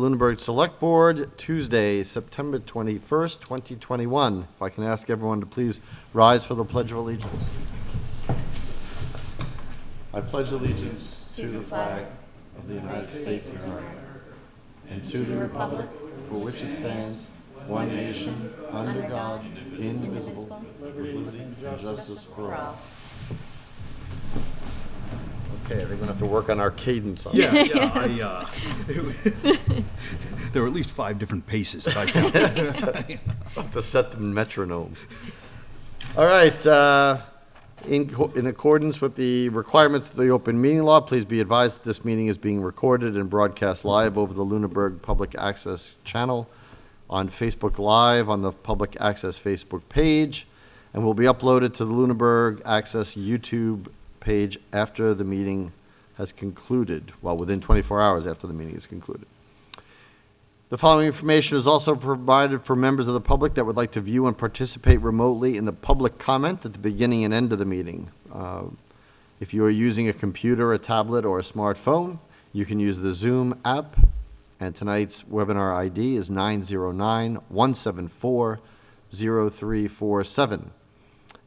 Lunenburg Select Board, Tuesday, September 21st, 2021. If I can ask everyone to please rise for the Pledge of Allegiance. I pledge allegiance to the flag of the United States of America and to the republic for which it stands, one nation, under God, indivisible, with liberty and justice for all. Okay, they're going to have to work on our cadence on that. There were at least 5 different paces that I counted. To set the metronome. All right, in accordance with the requirements of the open meeting law, please be advised that this meeting is being recorded and broadcast live over the Lunenburg Public Access channel on Facebook Live on the Public Access Facebook page, and will be uploaded to the Lunenburg Access YouTube page after the meeting has concluded, well, within 24 hours after the meeting is concluded. The following information is also provided for members of the public that would like to view and participate remotely in the public comment at the beginning and end of the meeting. If you are using a computer, a tablet, or a smartphone, you can use the Zoom app, and tonight's webinar ID is 909-174-0347.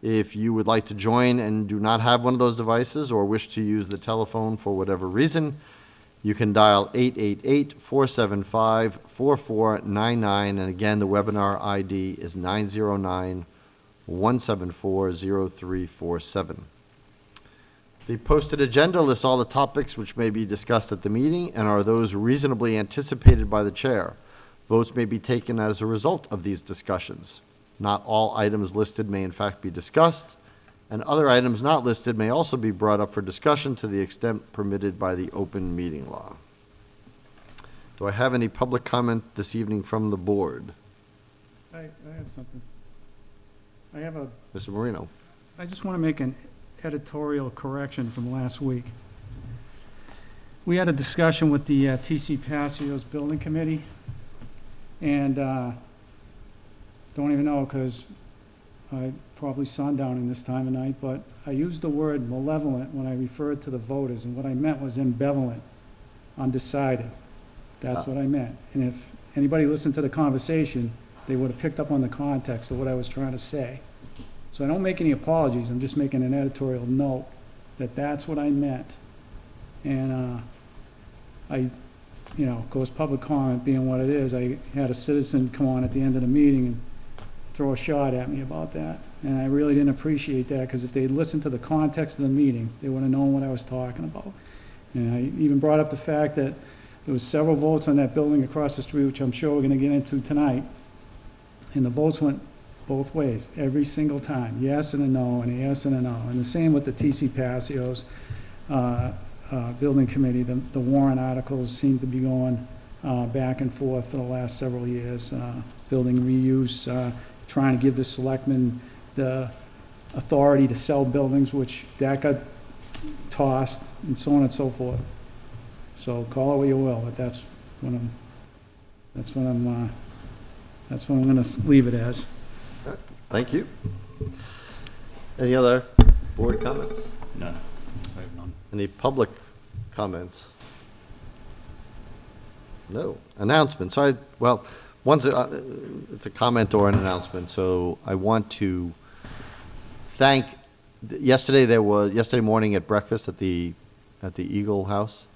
If you would like to join and do not have one of those devices or wish to use the telephone for whatever reason, you can dial 888-475-4499, and again, the webinar ID is 909-174-0347. The posted agenda lists all the topics which may be discussed at the meeting and are those reasonably anticipated by the chair. Votes may be taken as a result of these discussions. Not all items listed may in fact be discussed, and other items not listed may also be brought up for discussion to the extent permitted by the open meeting law. Do I have any public comment this evening from the board? I have something. Mr. Marino. I just want to make an editorial correction from last week. We had a discussion with the TC Passio's building committee, and don't even know because I probably sundowning this time of night, but I used the word malevolent when I referred to the voters, and what I meant was ambivalent, undecided. That's what I meant. And if anybody listened to the conversation, they would have picked up on the context of what I was trying to say. So I don't make any apologies. I'm just making an editorial note that that's what I meant. And of course, public comment being what it is, I had a citizen come on at the end of the meeting and throw a shot at me about that. And I really didn't appreciate that, because if they'd listened to the context of the meeting, they would have known what I was talking about. And I even brought up the fact that there was several votes on that building across the street, which I'm sure we're going to get into tonight. And the votes went both ways, every single time. Yes and a no, and a yes and a no. And the same with the TC Passio's building committee. The Warrant articles seem to be going back and forth for the last several years. Building reuse, trying to give the selectmen the authority to sell buildings, which that got tossed, and so on and so forth. So call it what you will, but that's what I'm going to leave it as. Thank you. Any other board comments? None. I have none. Any public comments? No. Announcements. It's a comment or an announcement. So I want to thank. Yesterday morning at breakfast at the Eagle House,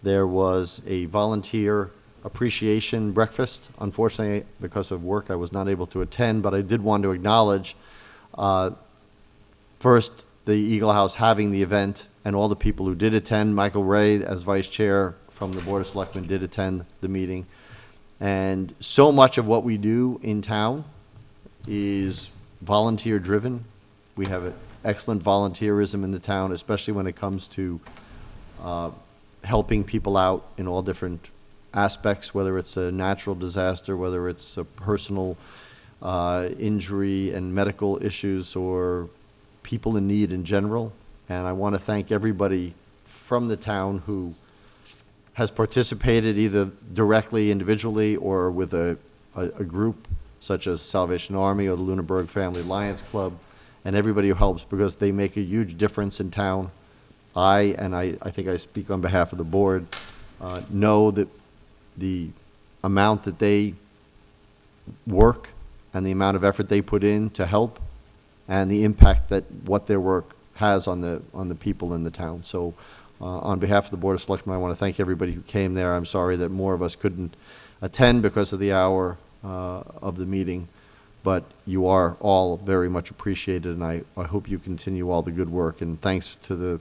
there was a volunteer appreciation breakfast. Unfortunately, because of work, I was not able to attend, but I did want to acknowledge first the Eagle House having the event and all the people who did attend. Michael Ray, as vice chair from the Board of Selectmen, did attend the meeting. And so much of what we do in town is volunteer driven. We have excellent volunteerism in the town, especially when it comes to helping people out in all different aspects, whether it's a natural disaster, whether it's a personal injury and medical issues, or people in need in general. And I want to thank everybody from the town who has participated either directly, individually, or with a group such as Salvation Army or the Lunenburg Family Lions Club, and everybody who helps, because they make a huge difference in town. I think I speak on behalf of the board, know that the amount that they work and the amount of effort they put in to help and the impact that what their work has on the people in the town. So on behalf of the Board of Selectmen, I want to thank everybody who came there. I'm sorry that more of us couldn't attend because of the hour of the meeting, but you are all very much appreciated, and I hope you continue all the good work, and thanks to the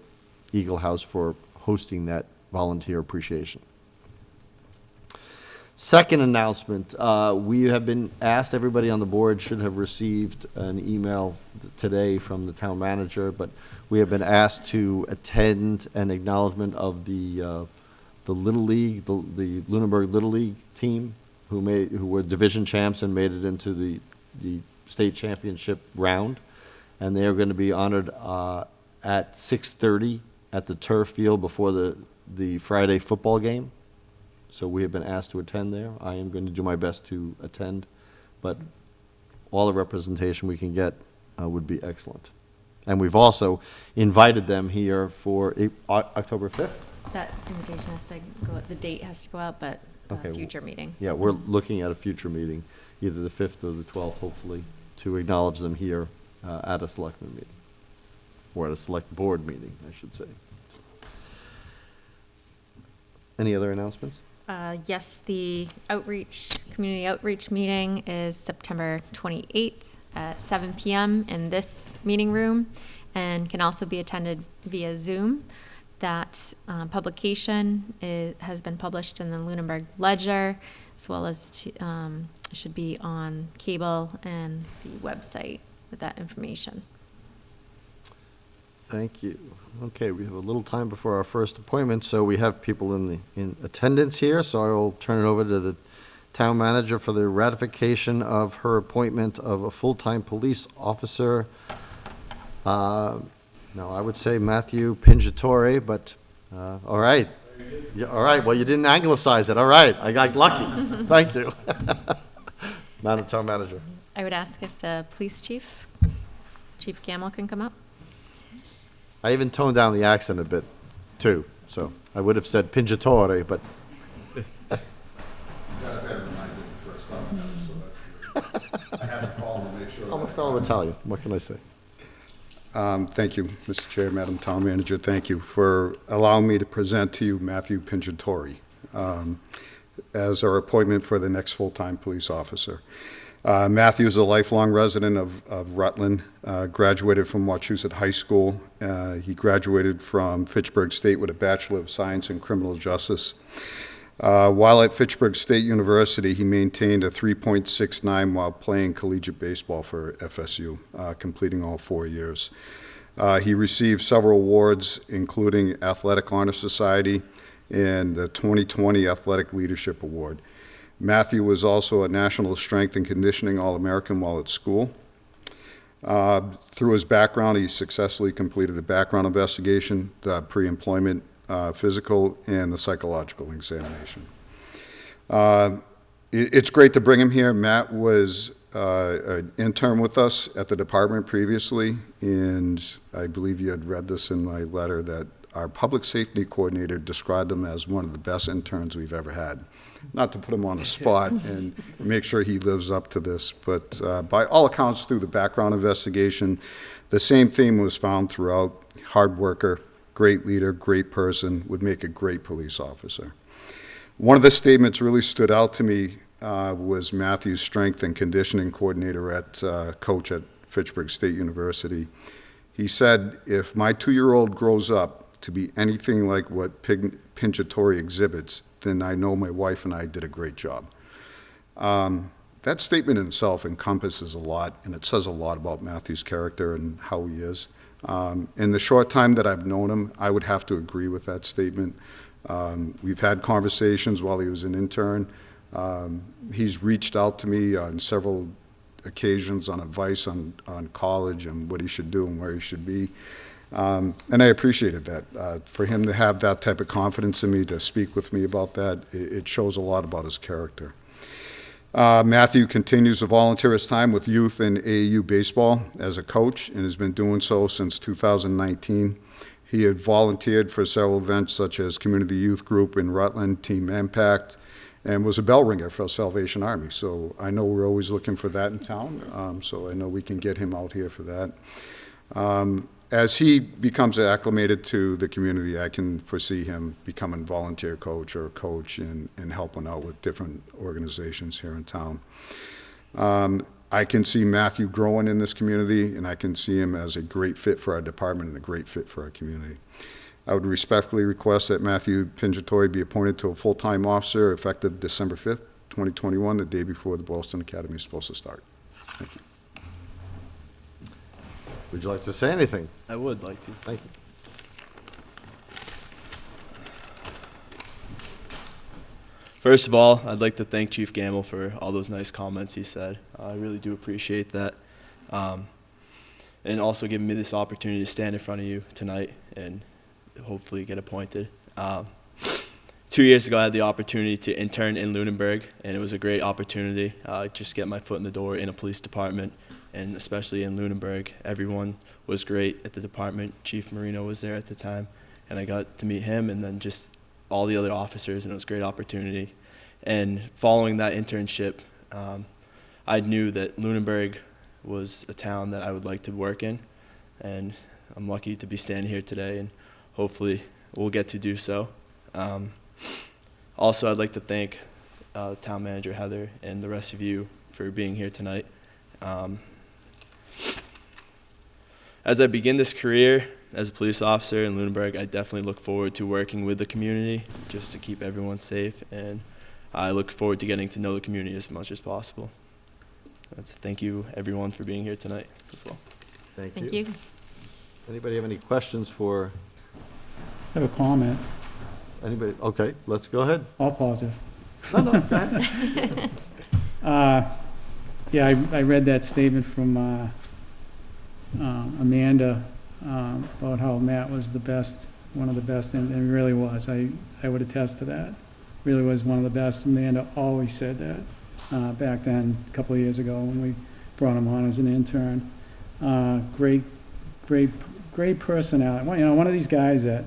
Eagle House for hosting that volunteer appreciation. Second announcement, we have been asked, everybody on the board should have received an email today from the town manager, but we have been asked to attend an acknowledgement of the Little League, the Lunenburg Little League team who were division champs and made it into the state championship round, and they are going to be honored at 6:30 at the turf field before the Friday football game. So we have been asked to attend there. I am going to do my best to attend, but all the representation we can get would be excellent. And we've also invited them here for October 5th. That invitation has to go out, the date has to go out, but Okay, future meeting. Yeah, we're looking at a future meeting, either the 5th or the 12th, hopefully, to acknowledge them here at a selectmen meeting, or at a select board meeting, I should say. Any other announcements? Yes, the community outreach meeting is September 28th at 7 p.m. in this meeting room, and can also be attended via Zoom. That publication has been published in the Lunenburg Ledger, as well as should be on cable and the website with that information. Thank you. Okay, we have a little time before our first appointment, so we have people in attendance here, so I will turn it over to the town manager for the ratification of her appointment of a full-time police officer. No, I would say Matthew Pingatore, but, all right. Yeah, all right, well, you didn't anglicize it, all right, I got lucky. Thank you. Madam Town Manager. I would ask if the police chief, Chief Gamble, can come up. I even toned down the accent a bit, too, so I would have said Pingatore, but. I'm a fellow Italian, what can I say? Thank you, Mr. Chair, Madam Town Manager. Thank you for allowing me to present to you Matthew Pingatore as our appointment for the next full-time police officer. Matthew is a lifelong resident of Rutland, graduated from Wachusett High School. He graduated from Fitchburg State with a Bachelor of Science in Criminal Justice. While at Fitchburg State University, he maintained a 3.69 while playing collegiate baseball for FSU, completing all 4 years. He received several awards, including Athletic Honor Society and the 2020 Athletic Leadership Award. Matthew was also a National Strength and Conditioning All-American while at school. Through his background, he successfully completed the background investigation, the pre-employment physical, and the psychological examination. It's great to bring him here. Matt was an intern with us at the department previously, and I believe you had read this in my letter that our public safety coordinator described him as one of the best interns we've ever had. Not to put him on the spot and make sure he lives up to this, but by all accounts, through the background investigation, the same theme was found throughout. Hard worker, great leader, great person, would make a great police officer. One of the statements really stood out to me was Matthew's strength and conditioning coordinator coach at Fitchburg State University. He said, "If my 2-year-old grows up to be anything like what Pingatore exhibits, then I know my wife and I did a great job." That statement in itself encompasses a lot, and it says a lot about Matthew's character and how he is. In the short time that I've known him, I would have to agree with that statement. We've had conversations while he was an intern. He's reached out to me on several occasions on advice on college and what he should do and where he should be. And I appreciated that. For him to have that type of confidence in me, to speak with me about that, it shows a lot about his character. Matthew continues to volunteer his time with youth and AAU baseball as a coach and has been doing so since 2019. He had volunteered for several events such as Community Youth Group in Rutland, Team Impact, and was a bell ringer for Salvation Army. So I know we're always looking for that in town, so I know we can get him out here for that. As he becomes acclimated to the community, I can foresee him becoming volunteer coach or coach and helping out with different organizations here in town. I can see Matthew growing in this community, and I can see him as a great fit for our department and a great fit for our community. I would respectfully request that Matthew Pingatori be appointed to a full-time officer effective December 5th, 2021, the day before the Boylston Academy is supposed to start. Thank you. Would you like to say anything? I would like to. Thank you. First of all, I'd like to thank Chief Gamble for all those nice comments he said. I really do appreciate that. And also giving me this opportunity to stand in front of you tonight and hopefully get appointed. 2 years ago, I had the opportunity to intern in Lunenburg, and it was a great opportunity. Just get my foot in the door in a police department, and especially in Lunenburg. Everyone was great at the department. Chief Marino was there at the time, and I got to meet him and then just all the other officers, and it was a great opportunity. And following that internship, I knew that Lunenburg was a town that I would like to work in, and I'm lucky to be standing here today, and hopefully we'll get to do so. Also, I'd like to thank Town Manager Heather and the rest of you for being here tonight. As I begin this career as a police officer in Lunenburg, I definitely look forward to working with the community just to keep everyone safe, and I look forward to getting to know the community as much as possible. Thank you, everyone, for being here tonight as well. Thank you. Anybody have any questions for I have a comment, anybody? Okay, let's go ahead. all positive. No, go ahead. Yeah, I read that statement from Amanda about how Matt was the best, one of the best, and he really was. I would attest to that. Really was one of the best. Amanda always said that back then, a couple of years ago, when we brought him on as an intern. Great personality. You know, one of these guys that,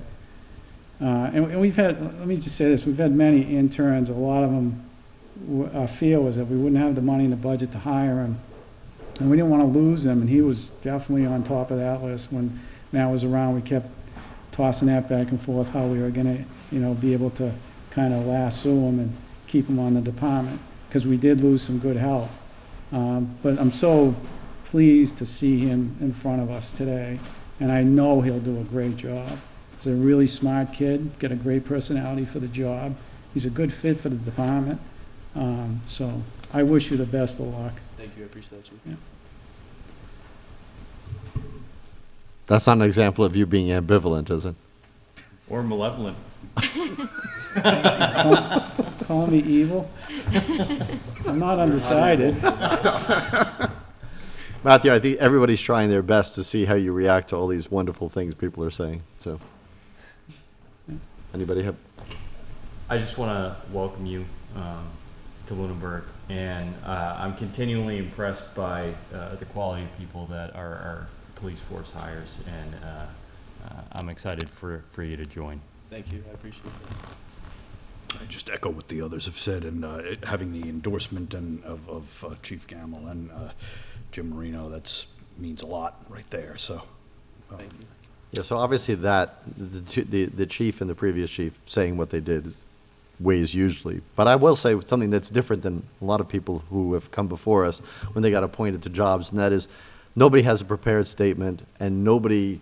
and we've had, let me just say this, we've had many interns. A lot of them, our fear was that we wouldn't have the money in the budget to hire him, and we didn't want to lose him, and he was definitely on top of that list. When Matt was around, we kept tossing that back and forth, how we were going to, be able to kind of lasso him and keep him on the department, because we did lose some good help. But I'm so pleased to see him in front of us today, and I know he'll do a great job. He's a really smart kid, got a great personality for the job. He's a good fit for the department. So I wish you the best of luck. Thank you, I appreciate you. Yeah. That's not an example of you being ambivalent, is it? Or malevolent. Calling me evil? I'm not undecided. Matthew, I think everybody's trying their best to see how you react to all these wonderful things people are saying, so. Anybody have? I just want to welcome you to Lunenburg, and I'm continually impressed by the quality of people that our police force hires, and I'm excited for you to join. Thank you, I appreciate that. I just echo what the others have said, and having the endorsement of Chief Gamble and Jim Marino, that means a lot right there, so. Thank you. Yeah, so obviously that, the chief and the previous chief saying what they did weighs hugely. But I will say something that's different than a lot of people who have come before us when they got appointed to jobs, and that is nobody has a prepared statement, and nobody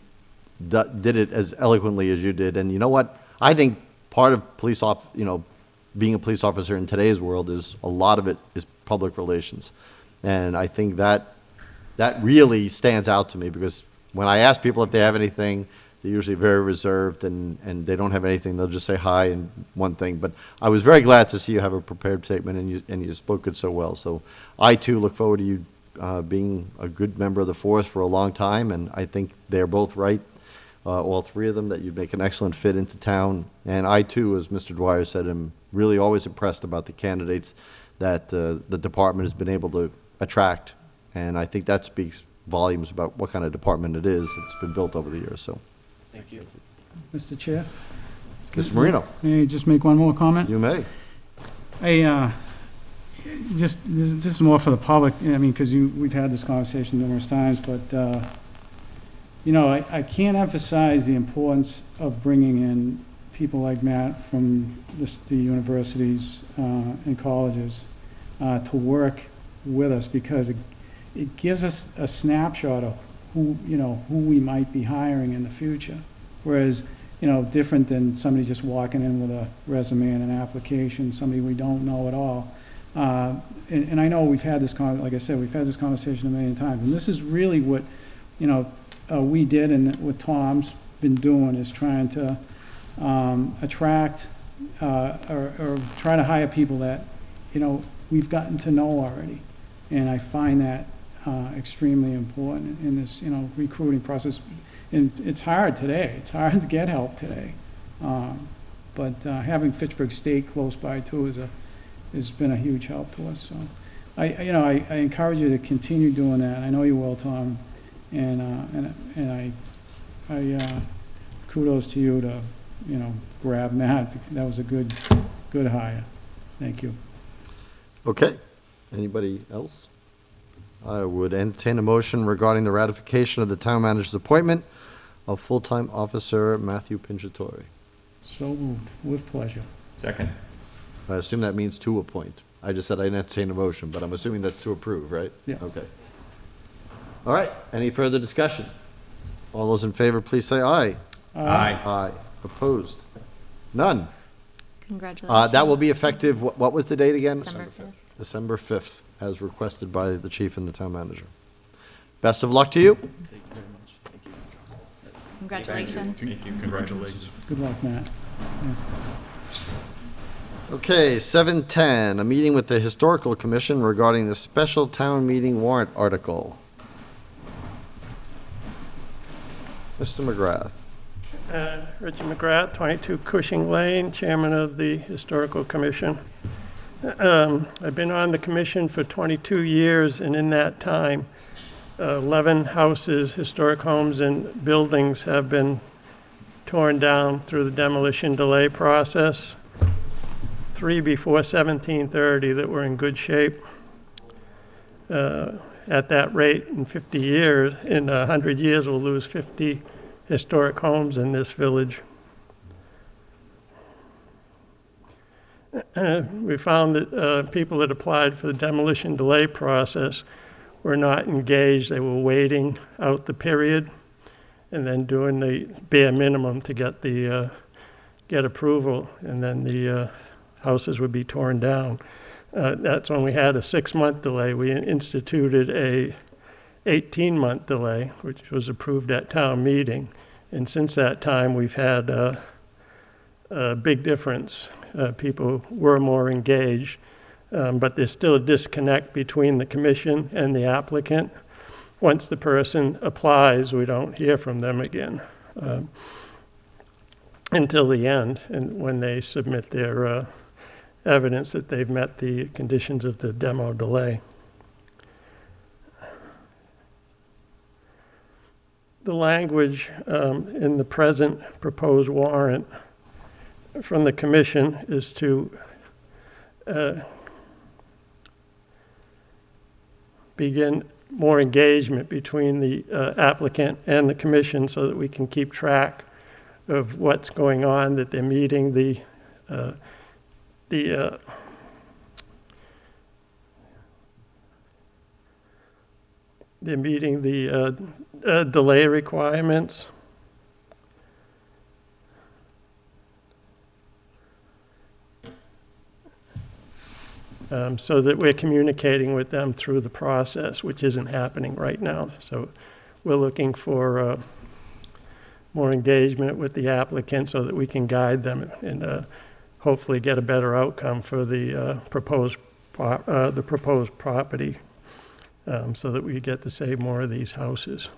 did it as eloquently as you did. And you know what? I think part of being a police officer in today's world is a lot of it is public relations. And I think that really stands out to me, because when I ask people if they have anything, they're usually very reserved, and they don't have anything. They'll just say hi and one thing. But I was very glad to see you have a prepared statement, and you spoke it so well. So I, too, look forward to you being a good member of the force for a long time, and I think they're both right, all three of them, that you'd make an excellent fit into town. And I, too, as Mr. Dwyer said, am really always impressed about the candidates that the department has been able to attract, and I think that speaks volumes about what kind of department it is that's been built over the years. So, Thank you. Mr. Chair? Mr. Marino, May I just make one more comment? you may. Just, this is more for the public, I mean, because we've had this conversation numerous times, but, you know, I can't emphasize the importance of bringing in people like Matt from the universities and colleges to work with us, because it gives us a snapshot of who we might be hiring in the future. Whereas, you know, different than somebody just walking in with a resume and an application, somebody we don't know at all. And I know we've had this, like I said, we've had this conversation a million times, and this is really what, you know, we did, and what Tom's been doing is trying to attract or try to hire people that, you know, we've gotten to know already. And I find that extremely important in this, you know, recruiting process. And it's hard today. It's hard to get help today. But having Fitchburg State close by too has been a huge help to us. So I encourage you to continue doing that. I know you will, Tom. And I kudos to you to, you know, grab Matt. That was a good hire. Thank you. Okay. Anybody else? I would entertain a motion regarding the ratification of the town manager's appointment of full-time officer Matthew Pinchatori. So moved, with pleasure. Second. I assume that means to appoint. I just said I'd entertain a motion, but I'm assuming that's to approve, right? Yeah. Okay. All right. Any further discussion? All those in favor, please say aye. Aye. Aye. Opposed? None. Congratulations. That will be effective, what was the date again? December 5th. December 5th, as requested by the chief and the town manager. Best of luck to you. Thank you very much. Thank you. Congratulations. Thank you. Congratulations. Good luck, Matt. Okay, 7:10, a meeting with the Historical Commission regarding the special town meeting warrant article. Mr. McGrath. Richard McGrath, 22 Cushing Lane, Chairman of the Historical Commission. I've been on the commission for 22 years, and in that time, 11 houses, historic homes, and buildings have been torn down through the demolition delay process. 3 before 1730 that were in good shape. At that rate, in 50 years, in 100 years, we'll lose 50 historic homes in this village. We found that people that applied for the demolition delay process were not engaged. They were waiting out the period and then doing the bare minimum to get the get approval, and then the houses would be torn down. That's when we had a 6-month delay. We instituted a 18-month delay, which was approved at town meeting. And since that time, we've had a big difference. People were more engaged, but there's still a disconnect between the commission and the applicant. Once the person applies, we don't hear from them again until the end, and when they submit their evidence that they've met the conditions of the demo delay. The language in the present proposed warrant from the commission is to begin more engagement between the applicant and the commission so that we can keep track of what's going on, that they're meeting the delay requirements. So that we're communicating with them through the process, which isn't happening right now. So we're looking for more engagement with the applicant so that we can guide them and hopefully get a better outcome for the proposed property, so that we get to save more of these houses.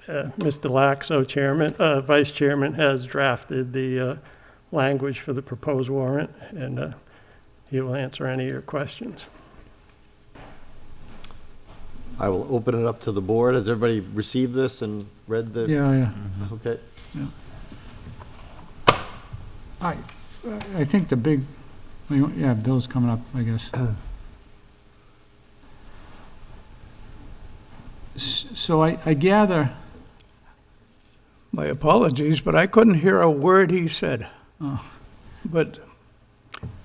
Mr. Laxo, Vice Chairman, has drafted the language for the proposed warrant, and he will answer any of your questions. I will open it up to the board. Has everybody received this and read the? Yeah. Okay. I think the big Yeah, Bill's coming up, I guess. So I gather, My apologies, but I couldn't hear a word he said. Oh. But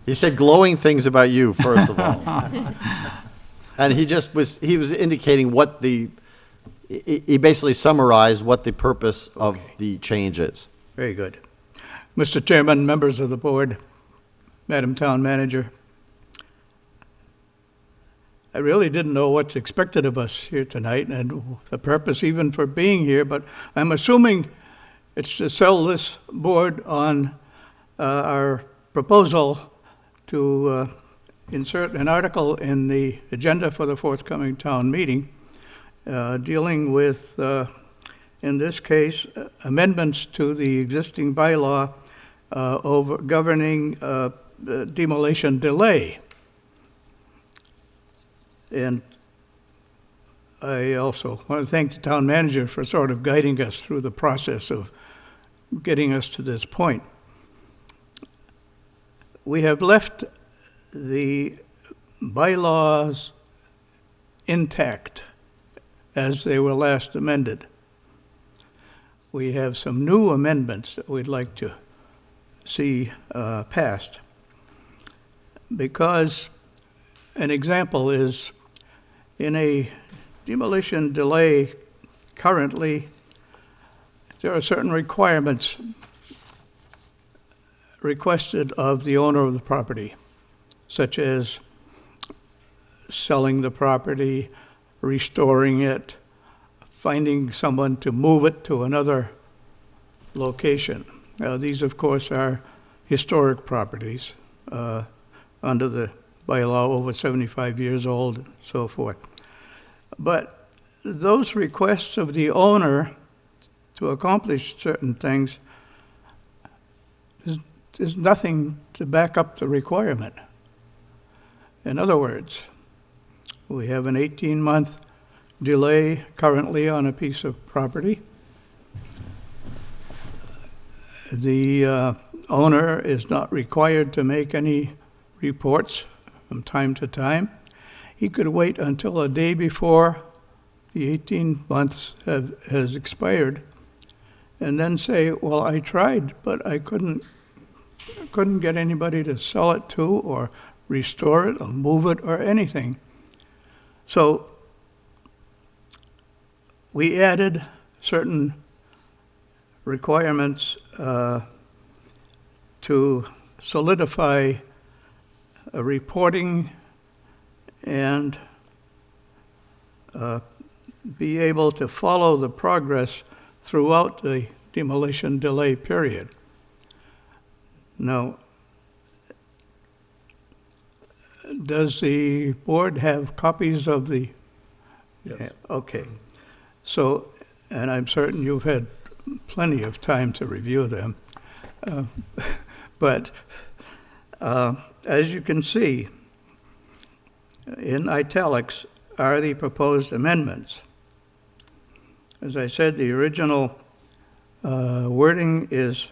He said glowing things about you, first of all. And he was indicating what he basically summarized what the purpose of the change is. very good. Mr. Chairman, members of the board, Madam Town Manager, I really didn't know what's expected of us here tonight and the purpose even for being here, but I'm assuming it's to sell this board on our proposal to insert an article in the agenda for the forthcoming town meeting dealing with, in this case, amendments to the existing bylaw over governing demolition delay. And I also want to thank the town manager for sort of guiding us through the process of getting us to this point. We have left the bylaws intact as they were last amended. We have some new amendments that we'd like to see passed. Because an example is, in a demolition delay currently, there are certain requirements requested of the owner of the property, such as selling the property, restoring it, finding someone to move it to another location. These, of course, are historic properties under the bylaw, over 75 years old, and so forth. But those requests of the owner to accomplish certain things, there's nothing to back up the requirement. In other words, we have an 18-month delay currently on a piece of property. The owner is not required to make any reports from time to time. He could wait until a day before the 18 months has expired and then say, well, I tried, but I couldn't get anybody to sell it to or restore it or move it or anything. So we added certain requirements to solidify a reporting and be able to follow the progress throughout the demolition delay period. Now, does the board have copies of the? Yes. Okay. So, and I'm certain you've had plenty of time to review them. But as you can see, in italics are the proposed amendments. As I said, the original wording is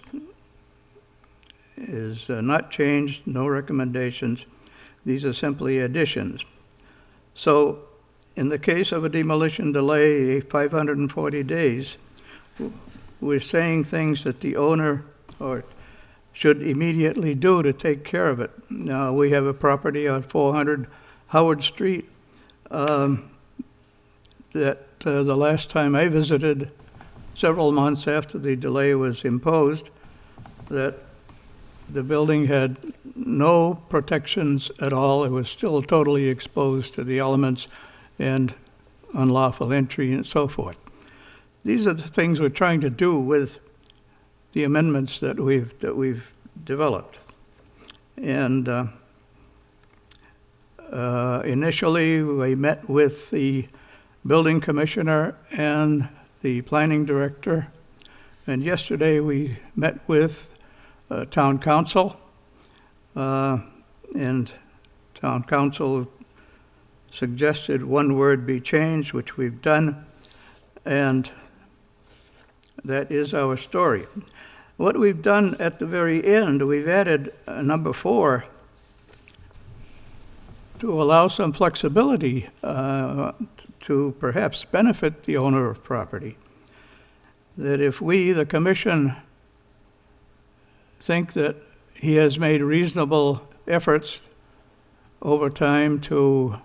not changed, no recommendations. These are simply additions. So in the case of a demolition delay, 540 days, we're saying things that the owner should immediately do to take care of it. Now, we have a property on 400 Howard Street that the last time I visited, several months after the delay was imposed, that the building had no protections at all. It was still totally exposed to the elements and unlawful entry and so forth. These are the things we're trying to do with the amendments that we've developed. And initially, we met with the building commissioner and the planning director. And yesterday, we met with town council. And town council suggested one word be changed, which we've done. And that is our story. What we've done at the very end, we've added number 4 to allow some flexibility to perhaps benefit the owner of property. That if we, the commission, think that he has made reasonable efforts over time to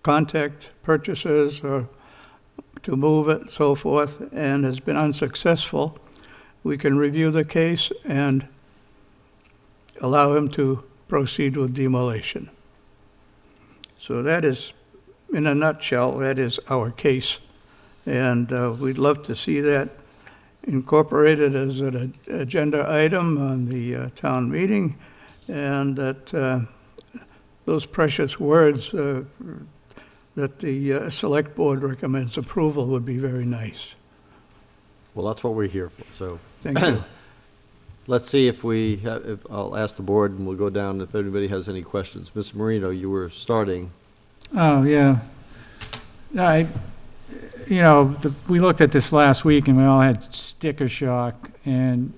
contact purchasers or to move it, so forth, and has been unsuccessful, we can review the case and allow him to proceed with demolition. So that is, in a nutshell, that is our case. And we'd love to see that incorporated as an agenda item on the town meeting, and that those precious words that the select board recommends approval would be very nice. Well, that's what we're here for, so. Thank you. Let's see if I'll ask the board, and we'll go down if anybody has any questions. Ms. Marino, you were starting. Oh, yeah. We looked at this last week and we all had sticker shock, and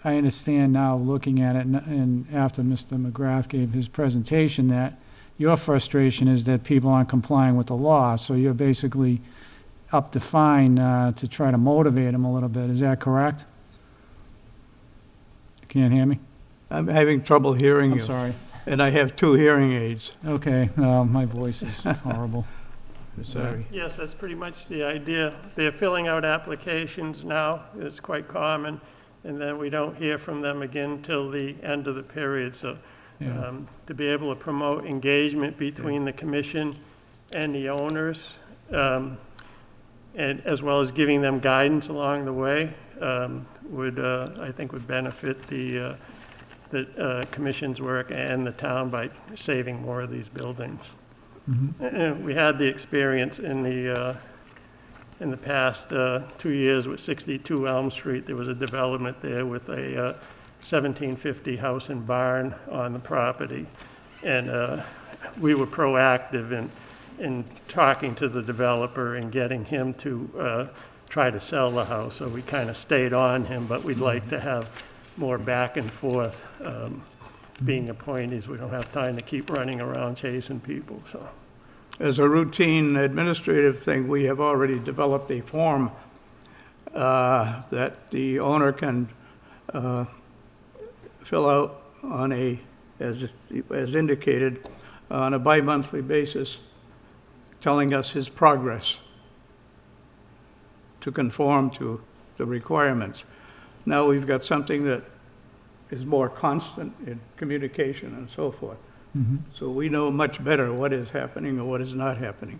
I understand now, looking at it, and after Mr. McGrath gave his presentation, that your frustration is that people aren't complying with the law, so you're basically up to fine to try to motivate them a little bit. Is that correct? Can't hear me? I'm having trouble hearing you. I'm sorry. And I have 2 hearing aids. Okay, my voice is horrible. Sorry. Yes, that's pretty much the idea. They're filling out applications now, it's quite common, and then we don't hear from them again till the end of the period. So Yeah. to be able to promote engagement between the commission and the owners, and as well as giving them guidance along the way, I think would benefit the commission's work and the town by saving more of these buildings. And we had the experience in the past 2 years with 62 Elm Street. There was a development there with a 1750 house and barn on the property. And we were proactive in talking to the developer and getting him to try to sell the house. So we kind of stayed on him, but we'd like to have more back and forth. Being appointees, we don't have time to keep running around chasing people, so. As a routine administrative thing, we have already developed a form that the owner can fill out on as indicated, on a bi-monthly basis, telling us his progress to conform to the requirements. Now we've got something that is more constant in communication and so forth. So we know much better what is happening or what is not happening.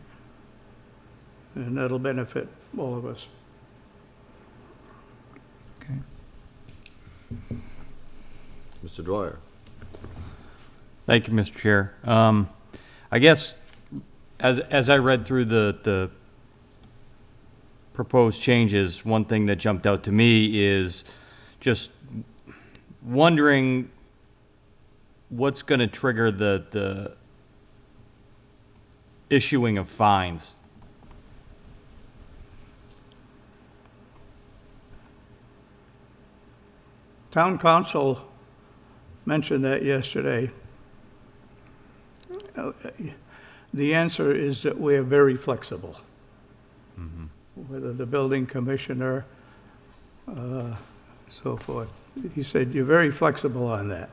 And that'll benefit all of us. Okay. Mr. Dwyer. Thank you, Mr. Chair. I guess, as I read through the proposed changes, one thing that jumped out to me is just wondering what's going to trigger the issuing of fines. Town council mentioned that yesterday. The answer is that we are very flexible. Whether the building commissioner, so forth. He said, you're very flexible on that.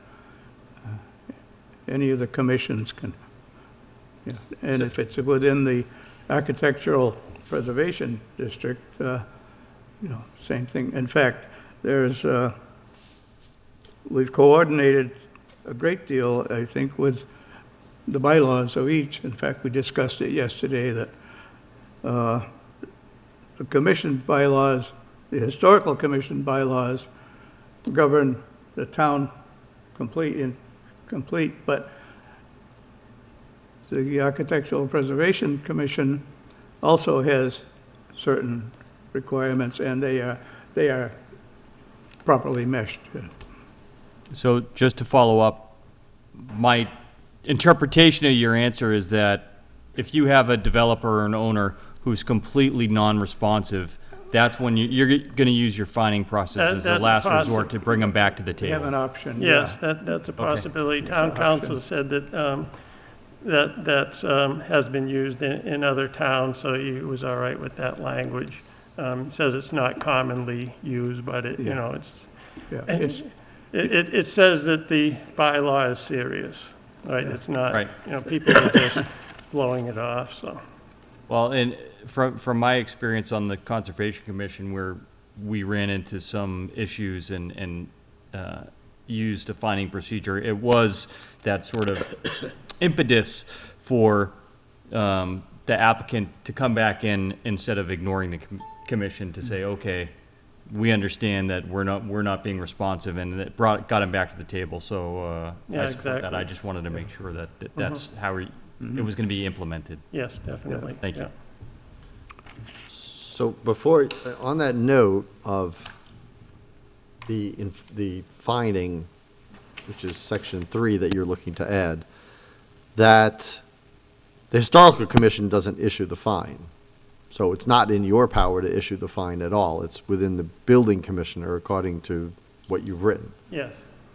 Any of the commissions can, and if it's within the architectural preservation district, same thing. In fact, we've coordinated a great deal, I think, with the bylaws of each. In fact, we discussed it yesterday that the commission bylaws, the historical commission bylaws, govern the town complete, but the Architectural Preservation Commission also has certain requirements, and they are properly meshed. So just to follow up, my interpretation of your answer is that if you have a developer or an owner who's completely non-responsive, that's when you're going to use your fining process as a That's last possible. resort to bring them back to the We have table. an option. Yes, yeah. that's a possibility. Town council said that has been used in other towns, so he was all right with that language. Says it's not commonly used, but it, you Yeah. know, it's, Yeah, and it's, it says that the bylaw is serious, right? It's not, Right. you know, people are just blowing it off, so. Well, and from my experience on the Conservation Commission, where we ran into some issues and used a finding procedure, it was that sort of impetus for the applicant to come back in instead of ignoring the commission to say, okay, we understand that we're not being responsive, and it got him back to the table. So Yeah, I support that. exactly. I just wanted to make sure that that's how it was going to be implemented. Yes, definitely. Thank you. Yeah. So before, on that note of the finding, which is section 3 that you're looking to add, that the Historical Commission doesn't issue the fine. So it's not in your power to issue the fine at all. It's within the building commissioner according to what you've written. Yes,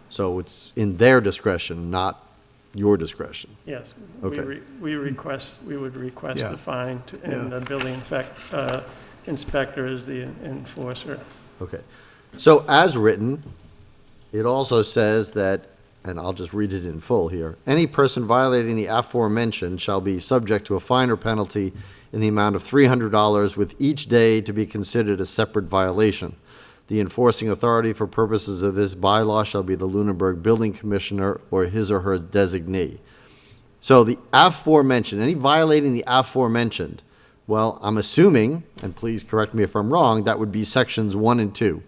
So it's in their discretion, not your discretion. yes. Okay. We would request Yeah. the fine, and the building inspector is the enforcer. Okay. So as written, it also says that, and I'll just read it in full here, any person violating the aforementioned shall be subject to a fine or penalty in the amount of $300, with each day to be considered a separate violation. The enforcing authority for purposes of this bylaw shall be the Lunenburg Building Commissioner or his or her designee. So the aforementioned, any violating the aforementioned, well, I'm assuming, and please correct me if I'm wrong, that would be sections 1 and 2.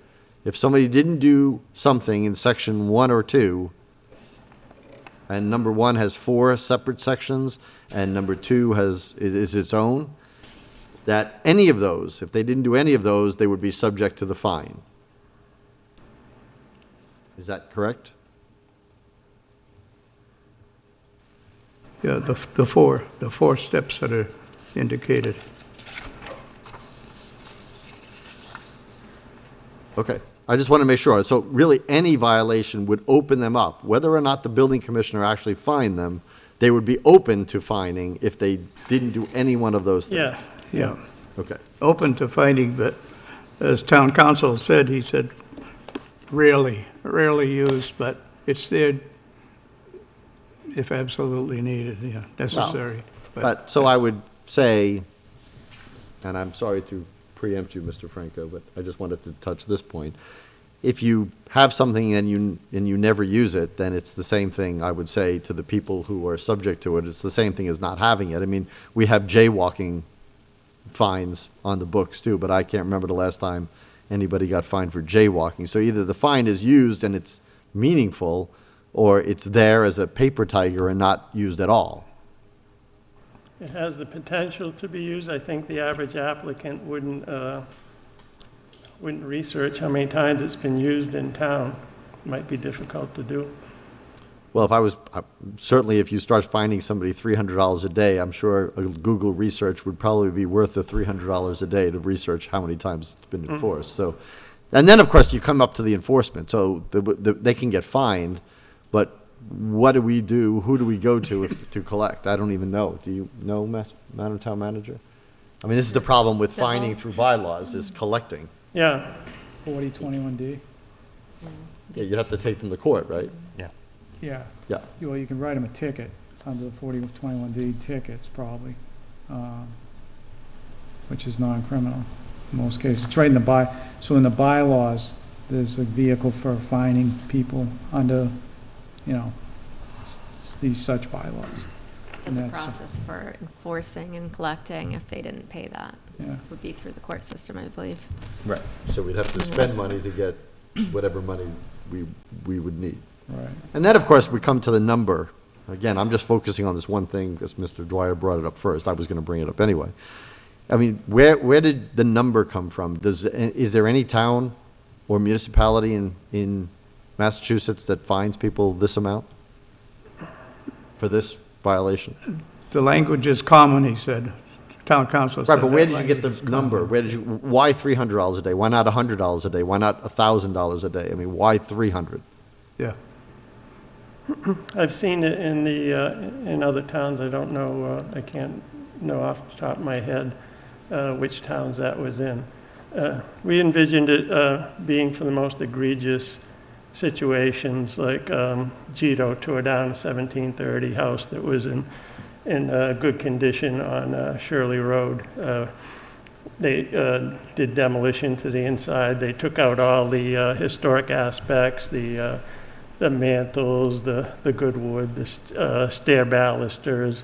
If somebody didn't do something in section 1 or 2, and number 1 has 4 separate sections, and number 2 is its own, that any of those, if they didn't do any of those, they would be subject to the fine. Is that correct? yeah, the four steps that are indicated. Okay, I just want to make sure. So really, any violation would open them up. Whether or not the building commissioner actually fined them, they would be open to fining if they didn't do any one of those things. Yes, Yeah, Okay, open to finding, but as town council said, he said, rarely used, but it's there if absolutely needed, yeah, necessary. but, so I would say, and I'm sorry to preempt you, Mr. Franco, but I just wanted to touch this point. If you have something and you never use it, then it's the same thing, I would say, to the people who are subject to it. It's the same thing as not having it. I mean, we have jaywalking fines on the books too, but I can't remember the last time anybody got fined for jaywalking. So either the fine is used and it's meaningful, or it's there as a paper tiger and not used at all. it has the potential to be used. I think the average applicant wouldn't research how many times it's been used in town. Might be difficult to do. Well, certainly if you start finding somebody $300 a day, I'm sure a Google research would probably be worth the $300 a day to research how many times it's been enforced. So, and then of course you come up to the enforcement. So they can get fined, but what do we do? Who do we go to to collect? I don't even know. Do you know, Madam Town Manager? I mean, this is the problem with Civil. finding through bylaws, is collecting. Yeah, 4021D. Yeah, you'd have to take them to court, right? Yeah. Yeah. Well, you can write them a ticket under the 4021D tickets, probably, which is non-criminal in most cases. It's right in so in the bylaws, there's a vehicle for fining people under, these such bylaws. And the that's- process for enforcing and collecting, if they didn't pay that, Yeah. would be through the court system, I believe. Right. So we'd have to spend money to get whatever money we would need. Right. And then, of course, we come to the number. Again, I'm just focusing on this one thing because Mr. Dwyer brought it up first. I was going to bring it up anyway. I mean, where did the number come from? Is there any town or municipality in Massachusetts that fines people this amount for this violation? The language is common, he said. Town council said Right, but where that did you get language the is number? common. Why $300 a day? Why not $100 a day? Why not $1,000 a day? I mean, why 300? Yeah. I've seen it in in other towns. I don't know, I can't know off the top of my head which towns that was in. We envisioned it being for the most egregious situations, like Gito tore down a 1730 house that was in good condition on Shirley Road. They did demolition to the inside. They took out all the historic aspects, the mantles, the good wood, the stair balusters,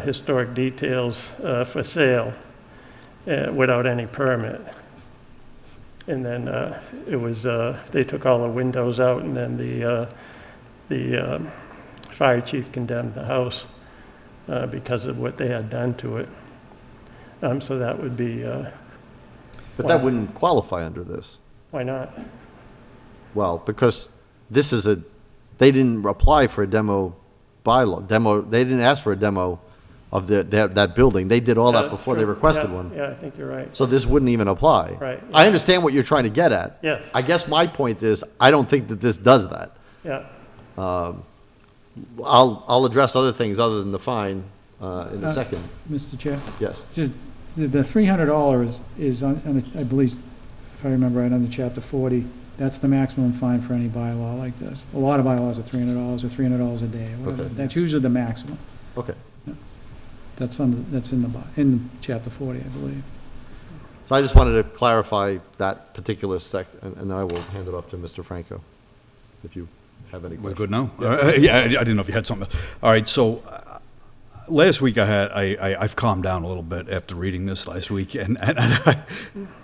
historic details for sale without any permit. And then it was, they took all the windows out, and then the fire chief condemned the house because of what they had done to it. So that would be, But that wouldn't qualify under this. why not? Well, because this is they didn't apply for a bylaw, they didn't ask for a demo of that building. They did all that That's before they true. requested Yeah, one. Yeah, I think you're right. So this wouldn't even apply. Right, I yeah. understand what you're trying to get at. Yes. I guess my point is, I don't think that this does that. Yeah, I'll address other things other than the fine in a second. Mr. Chair, Yes. just, the $300 is, I believe, if I remember right, under Chapter 40, that's the maximum fine for any bylaw like this. A lot of bylaws are $300 or $300 a day, or whatever. Okay. That's usually the maximum. Okay. That's in Chapter 40, I believe. So I just wanted to clarify that particular and then I will hand it off to Mr. Franco, if you have any We're questions. good now? Yeah, I didn't know if you had something. All right, so last week I've calmed down a little bit after reading this last week, and I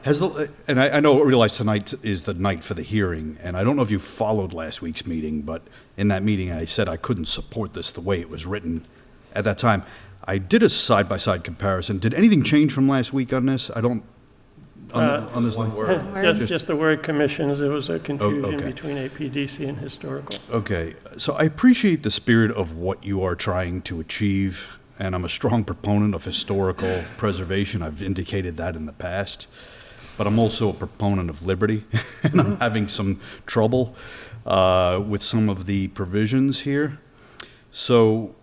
realize tonight is the night for the hearing, and I don't know if you followed last week's meeting, but in that meeting I said I couldn't support this the way it was written at that time. I did a side-by-side comparison. Did anything change from last week on this? I don't, on this one? just the word commissions, there was a confusion okay. between APDC and historical. Okay, so I appreciate the spirit of what you are trying to achieve, and I'm a strong proponent of historical preservation. I've indicated that in the past, but I'm also a proponent of liberty, and I'm having some trouble with some of the provisions here. So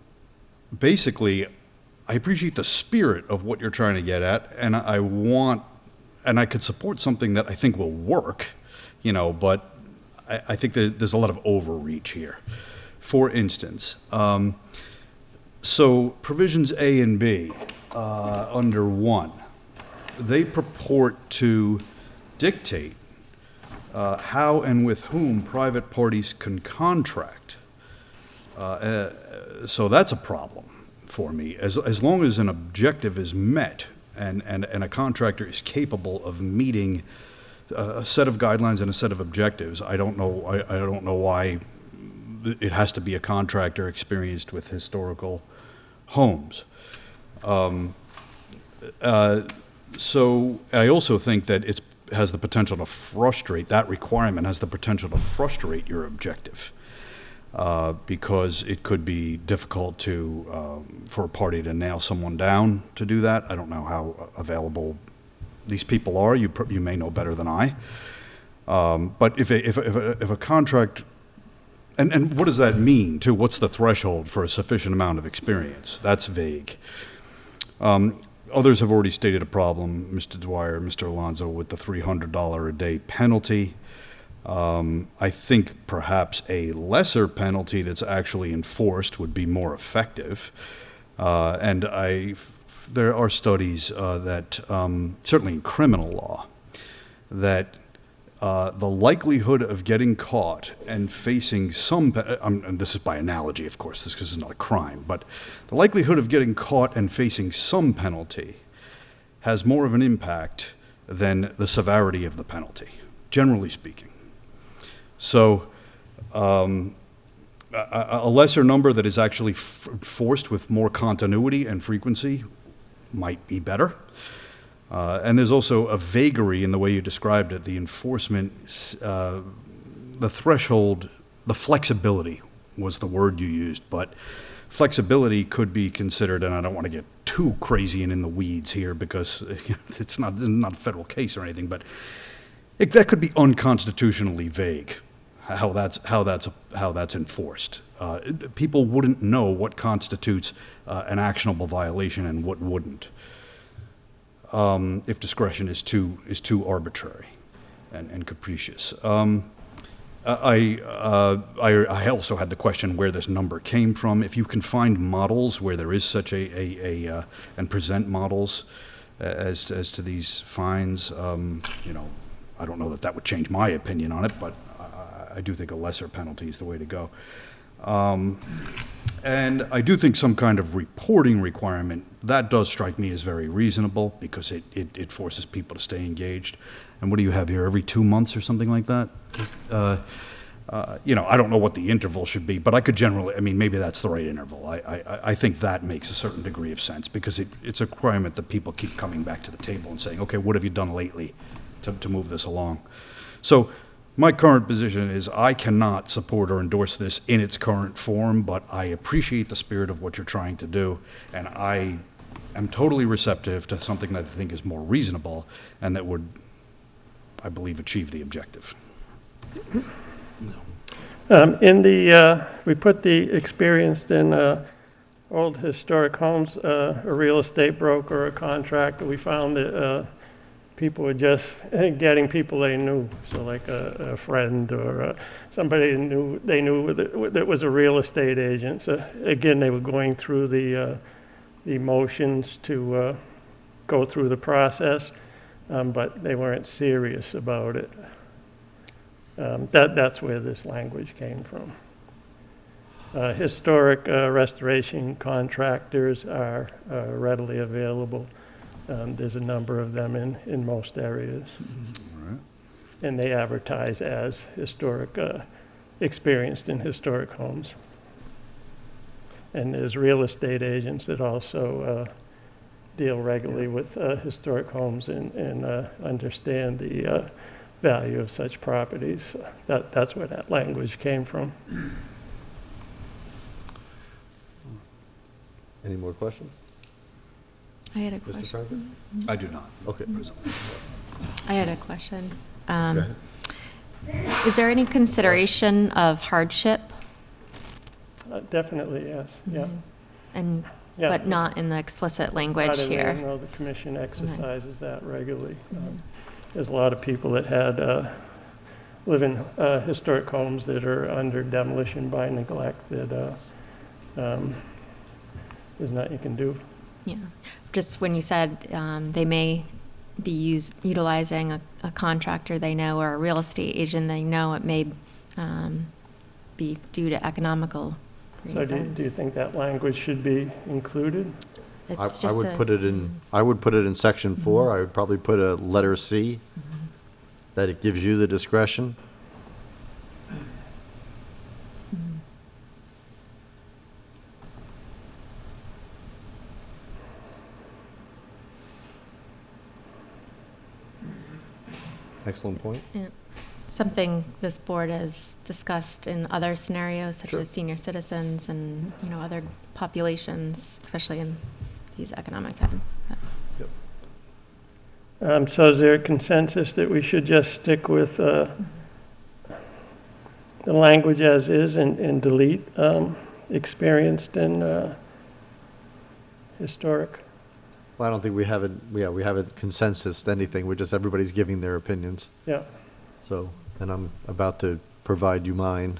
basically, I appreciate the spirit of what you're trying to get at, and I could support something that I think will work, but I think that there's a lot of overreach here. For instance, so provisions A and B under 1, they purport to dictate how and with whom private parties can contract. So that's a problem for me. As long as an objective is met and a contractor is capable of meeting a set of guidelines and a set of objectives, I don't know why it has to be a contractor experienced with historical homes. So I also think that it has the potential to frustrate, that requirement has the potential to frustrate your objective. Because it could be difficult for a party to nail someone down to do that. I don't know how available these people are. You may know better than I. But if a contract, and what does that mean too? What's the threshold for a sufficient amount of experience? That's vague. Others have already stated a problem, Mr. Dwyer, Mr. Alonso, with the $300 a day penalty. I think perhaps a lesser penalty that's actually enforced would be more effective. And there are studies that, certainly in criminal law, that the likelihood of getting caught and facing some, and this is by analogy, of course, this is not a crime, but the likelihood of getting caught and facing some penalty has more of an impact than the severity of the penalty, generally speaking. So a lesser number that is actually forced with more continuity and frequency might be better. And there's also a vagary in the way you described it, the enforcement, the threshold, the flexibility was the word you used, but flexibility could be considered, and I don't want to get too crazy and in the weeds here because it's not a federal case or anything, but that could be unconstitutionally vague. How that's enforced. People wouldn't know what constitutes an actionable violation and what wouldn't, if discretion is too arbitrary and capricious. I also had the question where this number came from. If you can find models where there is such and present models as to these fines, I don't know that that would change my opinion on it, but I do think a lesser penalty is the way to go. And I do think some kind of reporting requirement, that does strike me as very reasonable, because it forces people to stay engaged. And what do you have here, every 2 months or something like that? I don't know what the interval should be, but I could generally, maybe that's the right interval. I think that makes a certain degree of sense, because it's a requirement that people keep coming back to the table and saying, okay, what have you done lately to move this along? So my current position is I cannot support or endorse this in its current form, but I appreciate the spirit of what you're trying to do, and I am totally receptive to something that I think is more reasonable and that would, I believe, achieve the objective. We put the experienced in old historic homes, a real estate broker, a contractor. We found that people were just getting people they knew, so like a friend or somebody they knew that was a real estate agent. So again, they were going through the motions to go through the process, but they weren't serious about it. That's where this language came from. Historic restoration contractors are readily available. There's a number of them in most areas. All right. And they advertise as experienced in historic homes. And there's real estate agents that also deal regularly with historic homes and understand the value of such properties. That's where that language came from. Any more questions? I had a Mr. question. Sargent? I do not. Okay. I had a question. Go ahead. Is there any consideration of hardship? Definitely, yes, yeah. And, Yeah. but not in the explicit language here? No, the commission exercises that regularly. There's a lot of people that live in historic homes that are under demolition by neglect that there's nothing you can do. Yeah, just when you said they may be utilizing a contractor they know or a real estate agent they know, it may be due to economical reasons. So do you think that language should be included? It's I just would put it in section 4. I would probably put a letter C, that it gives you the discretion. Excellent point. Yeah. Something this board has discussed in other scenarios, such Sure. as senior citizens and, other populations, especially in these economic times. So is there a consensus that we should just stick with the language as is and delete experienced and historic? Well, I don't think we haven't consensus anything. We're just, everybody's giving their opinions. Yeah. So, and I'm about to provide you mine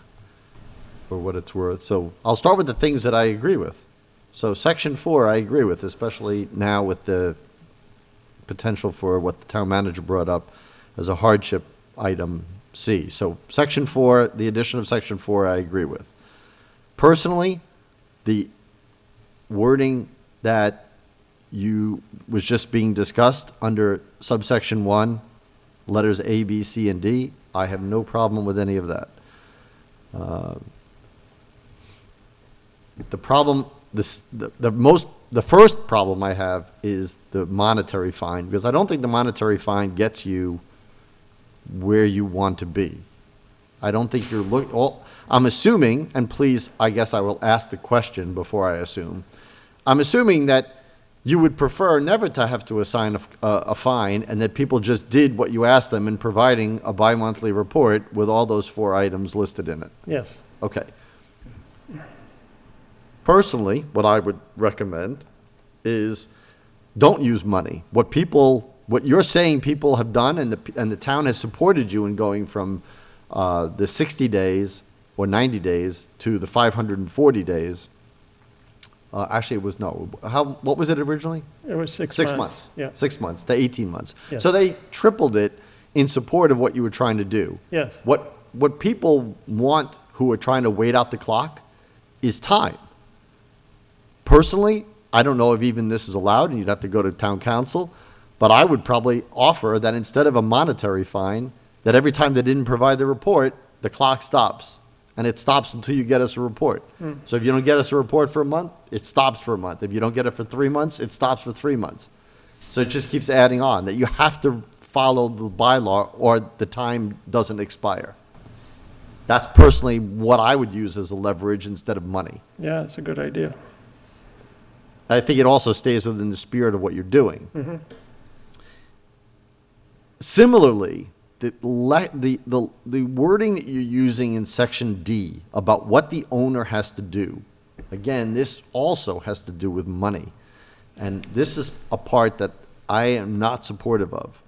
for what it's worth. So I'll start with the things that I agree with. So section 4, I agree with, especially now with the potential for what the town manager brought up as a hardship item C. So section 4, the addition of section 4, I agree with. Personally, the wording that was just being discussed under subsection 1, letters A, B, C, and D, I have no problem with any of that. The problem, the first problem I have is the monetary fine, because I don't think the monetary fine gets you where you want to be. I don't think I'm assuming, and please, I guess I will ask the question before I assume. I'm assuming that you would prefer never to have to assign a fine, and that people just did what you asked them in providing a bi-monthly report with all those 4 items listed in it. Yes. Okay. Personally, what I would recommend is don't use money. What you're saying people have done, and the town has supported you in going from the 60 days or 90 days to the 540 days. Actually, it was what was it originally? It was 6 months. 6 months. Yeah. 6 months to 18 months. Yeah. So they tripled it in support of what you were trying to do. Yes. What people want who are trying to wait out the clock is time. Personally, I don't know if even this is allowed, and you'd have to go to town council, but I would probably offer that instead of a monetary fine, that every time they didn't provide the report, the clock stops. And it stops until you get us a report. So if you don't get us a report for a month, it stops for a month. If you don't get it for 3 months, it stops for 3 months. So it just keeps adding on, that you have to follow the bylaw or the time doesn't expire. That's personally what I would use as a leverage instead of money. Yeah, it's a good idea. I think it also stays within the spirit of what you're doing. Similarly, the wording that you're using in section D about what the owner has to do, again, this also has to do with money. And this is a part that I am not supportive of.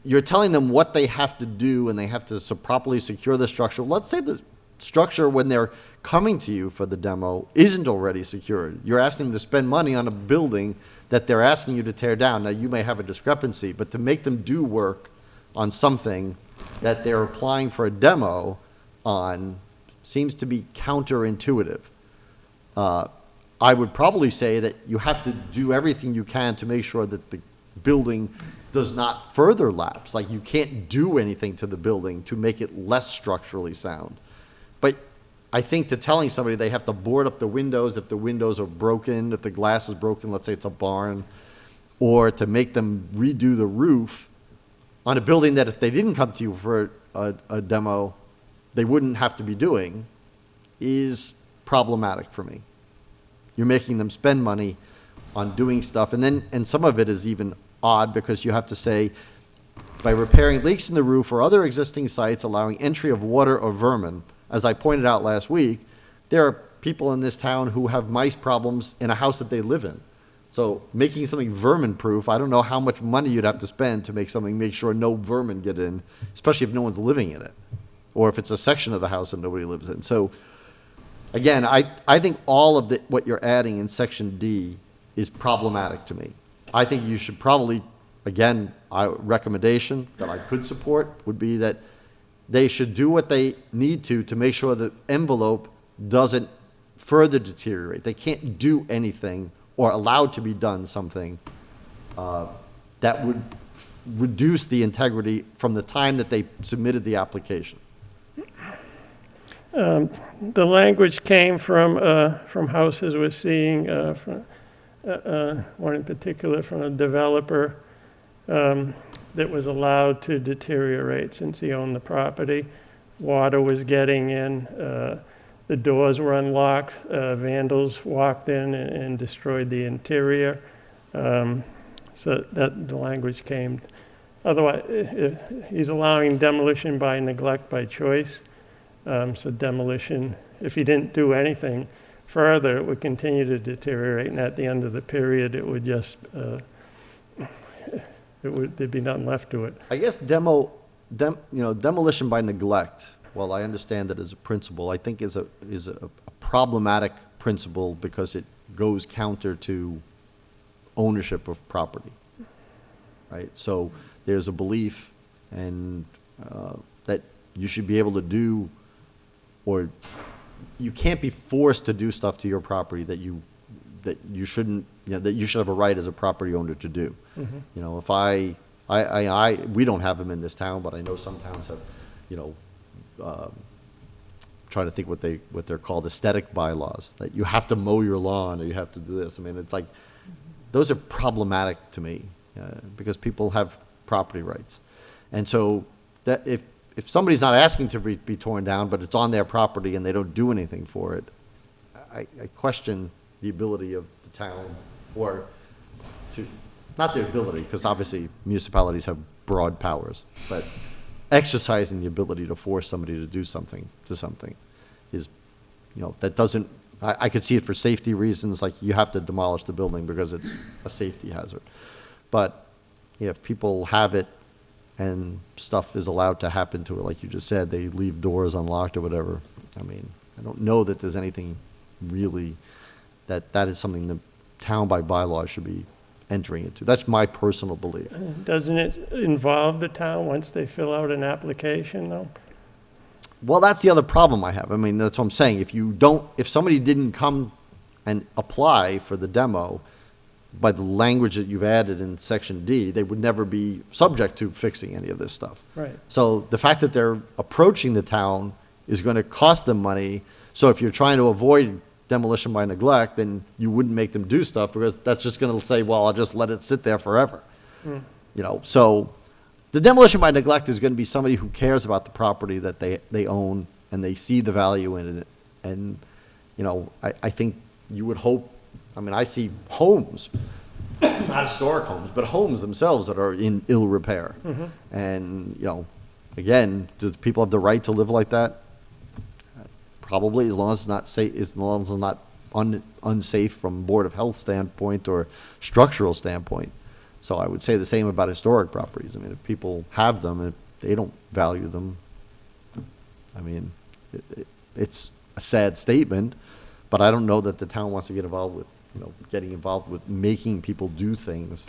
You're telling them what they have to do, and they have to properly secure the structure. Let's say the structure, when they're coming to you for the demo, isn't already secured. You're asking them to spend money on a building that they're asking you to tear down. Now, you may have a discrepancy, but to make them do work on something that they're applying for a demo on seems to be counterintuitive. I would probably say that you have to do everything you can to make sure that the building does not further lapse. Like, you can't do anything to the building to make it less structurally sound. But I think that telling somebody they have to board up the windows if the windows are broken, if the glass is broken, let's say it's a barn, or to make them redo the roof on a building that if they didn't come to you for a demo, they wouldn't have to be doing, is problematic for me. You're making them spend money on doing stuff, and some of it is even odd because you have to say, by repairing leaks in the roof or other existing sites, allowing entry of water or vermin. As I pointed out last week, there are people in this town who have mice problems in a house that they live in. So making something vermin-proof, I don't know how much money you'd have to spend to make sure no vermin get in, especially if no one's living in it, or if it's a section of the house that nobody lives in. So again, I think all of what you're adding in section D is problematic to me. I think you should probably, again, recommendation that I could support would be that they should do what they need to make sure the envelope doesn't further deteriorate. They can't do anything or allowed to be done something that would reduce the integrity from the time that they submitted the application. The language came from houses we're seeing, one in particular from a developer that was allowed to deteriorate since he owned the property. Water was getting in, the doors were unlocked, vandals walked in and destroyed the interior. So that the language came. Otherwise, he's allowing demolition by neglect by choice. So demolition, if he didn't do anything further, it would continue to deteriorate, and at the end of the period, it would just there'd be nothing left to it. I guess demolition by neglect, well, I understand that as a principle, I think is a problematic principle because it goes counter to ownership of property, right? So there's a belief and that you should be able to do, or you can't be forced to do stuff to your property that you shouldn't, that you should have a right as a property owner to do. Mm-hmm. If we don't have them in this town, but I know some towns have, trying to think what they're called, aesthetic bylaws, that you have to mow your lawn or you have to do this. I mean, it's like, those are problematic to me because people have property rights. And so that if somebody's not asking to be torn down, but it's on their property and they don't do anything for it, I question the ability of the town, or not their ability, because obviously municipalities have broad powers, but exercising the ability to force somebody to do something is that doesn't, I could see it for safety reasons, like you have to demolish the building because it's a safety hazard. But if people have it and stuff is allowed to happen to it, like you just said, they leave doors unlocked or whatever, I mean, I don't know that there's anything really that is something the town by bylaw should be entering into. That's my personal belief. Doesn't it involve the town once they fill out an application, though? Well, that's the other problem I have. I mean, that's what I'm saying. If somebody didn't come and apply for the demo by the language that you've added in section D, they would never be subject to fixing any of this stuff. Right. So the fact that they're approaching the town is going to cost them money. So if you're trying to avoid demolition by neglect, then you wouldn't make them do stuff because that's just going to say, well, I'll just let it sit there forever. So the demolition by neglect is going to be somebody who cares about the property that they own and they see the value in it. And, I think you would hope, I mean, I see homes, not historic homes, but homes themselves that are in ill repair. And, again, do people have the right to live like that? Probably, as long as it's not safe, as long as it's not unsafe from Board of Health standpoint or structural standpoint. So I would say the same about historic properties. I mean, if people have them and they don't value them, I mean, it's a sad statement, but I don't know that the town wants to get involved with, getting involved with making people do things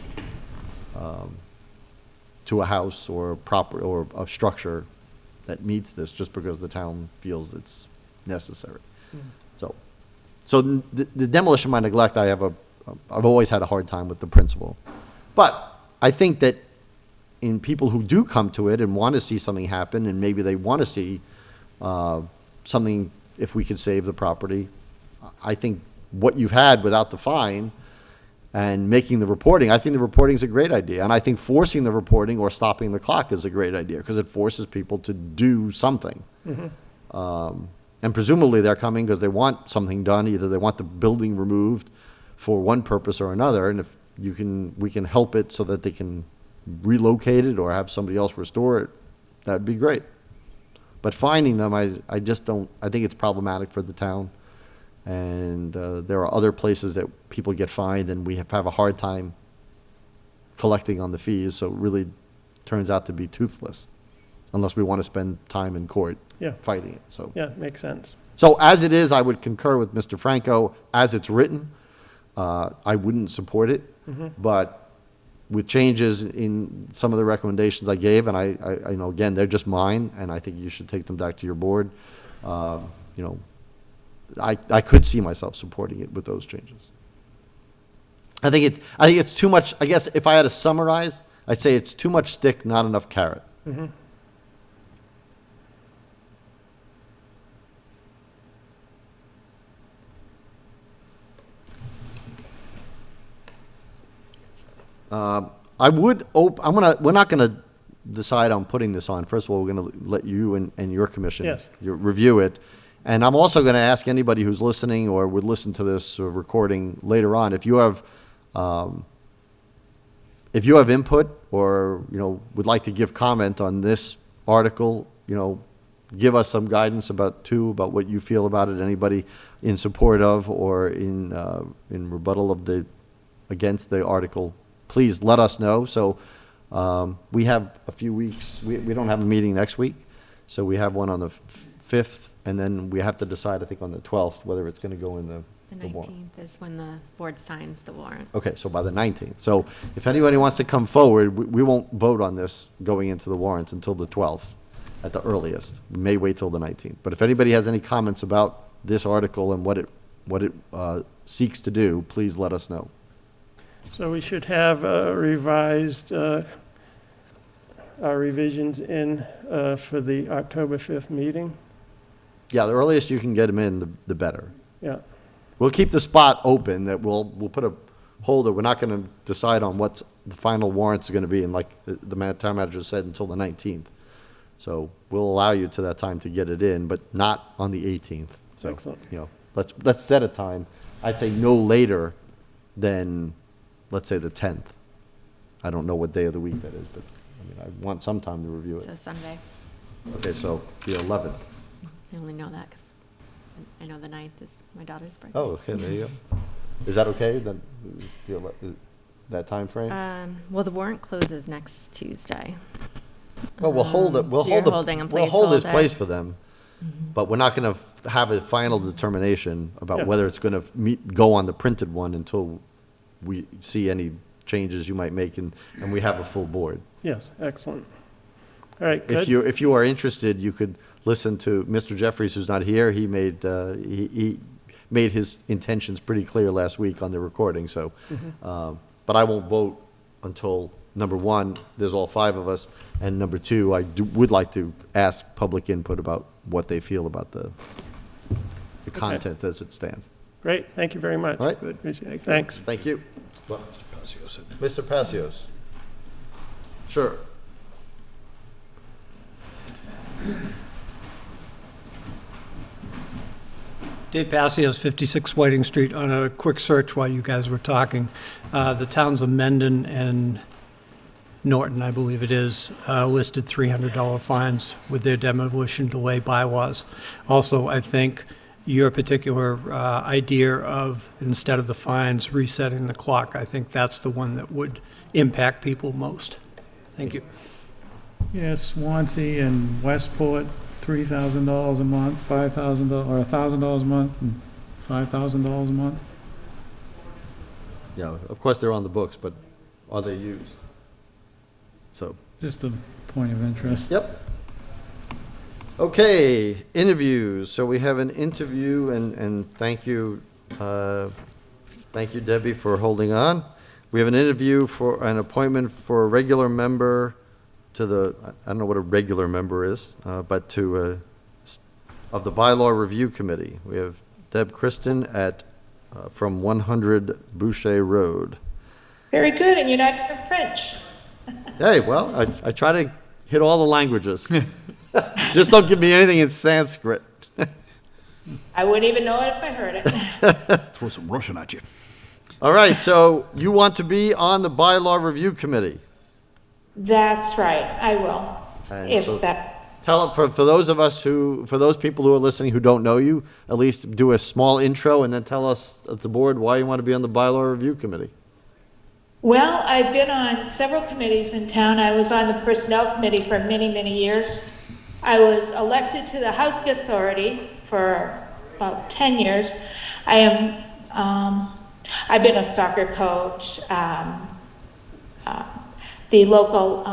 to a house or a property or a structure that meets this just because the town feels it's necessary. So the demolition by neglect, I've always had a hard time with the principle. But I think that in people who do come to it and want to see something happen, and maybe they want to see something, if we could save the property, I think what you've had without the fine and making the reporting, I think the reporting is a great idea. And I think forcing the reporting or stopping the clock is a great idea because it forces people to do something. And presumably they're coming because they want something done. Either they want the building removed for one purpose or another. And if we can help it so that they can relocate it or have somebody else restore it, that'd be great. But finding them, I just don't, I think it's problematic for the town. And there are other places that people get fined and we have a hard time collecting on the fees. So it really turns out to be toothless unless we want to spend time in court fighting it. So Yeah, makes sense. So as it is, I would concur with Mr. Franco. As it's written, I wouldn't support it. But with changes in some of the recommendations I gave, and I again, they're just mine, and I think you should take them back to your board. I could see myself supporting it with those changes. I think it's too much. I guess if I had to summarize, I'd say it's too much stick, not enough carrot. We're not gonna decide on putting this on. First of all, we're gonna let you and your commission review it. And I'm also gonna ask anybody who's listening or would listen to this recording later on, if you have input or, would like to give comment on this article, give us some guidance about what you feel about it. Anybody in support of or in rebuttal of against the article, please let us know. So we have a few weeks. We don't have a meeting next week, so we have one on the 5th, and then we have to decide, I think, on the 12th whether it's going to go in the warrant. 19th is when the board signs the warrant. Okay, so by the 19th. So if anybody wants to come forward, we won't vote on this going into the warrant until the 12th at the earliest. We may wait till the 19th. But if anybody has any comments about this article and what it seeks to do, please let us know. So we should have revised our revisions in for the October 5th meeting. Yeah, the earliest you can get them in, the better. Yeah. We'll keep the spot open. That we'll put a holder. We're not going to decide on what the final warrants are going to be, and like the town manager said, until the 19th. So we'll allow you to that time to get it in, but not on the 18th. So Excellent. Let's set a time. I'd say no later than, let's say, the 10th. I don't know what day of the week that is, but I want some time to review it. So Sunday. Okay, so the 11th. I only know that because I know the 9th is my daughter's birthday. Oh, okay, there you go. Is that okay, then, that timeframe? Well, the warrant closes next Tuesday. Well, we'll hold it, so you're holding a we'll hold this placeholder. place for them, but we're not gonna have a final determination Yeah. about whether it's gonna go on the printed one until we see any changes you might make and we have a full board. Yes, excellent. All right, good. If you are interested, you could listen to Mr. Jeffries, who's not here. He made his intentions pretty clear last week on the recording, so, but I won't vote until, number one, there's all 5 of us, and number 2, would like to ask public input about what they feel about the content as it stands. Great, thank you very much. All right? Appreciate it. Thanks. Thank you. Well, Mr. Pazio said. Mr. Passios. Sure. Dave Passios, 56 Whiting Street. On a quick search while you guys were talking, the towns of Mendon and Norton, I believe it is, listed $300 fines with their demolition delay bylaws. Also, I think your particular idea of, instead of the fines, resetting the clock, I think that's the one that would impact people most. Thank you. Yeah, Swansea and Westport, $3,000 a month, $5,000, or $1,000 a month, and $5,000 a month. Yeah, of course, they're on the books, but are they used? So, Just a point of interest. yep. Okay, interviews. So we have an interview, and thank you, Debbie, for holding on. We have an interview for an appointment for a regular member to the, I don't know what a regular member is, but to, of the Bylaw Review Committee. We have Deb Kristen from 100 Boucher Road. Very good, and you're not even French. Hey, well, I try to hit all the languages. Just don't give me anything in Sanskrit. I wouldn't even know it if I heard it. Throw some Russian at you. All right, so you want to be on the Bylaw Review Committee? That's right, I will. And If so that, Tell, for those of us for those people who are listening who don't know you, at least do a small intro and then tell us at the board why you want to be on the Bylaw Review Committee. well, I've been on several committees in town. I was on the Personnel Committee for many, many years. I was elected to the Housing Authority for about 10 years. I've been a soccer coach, the local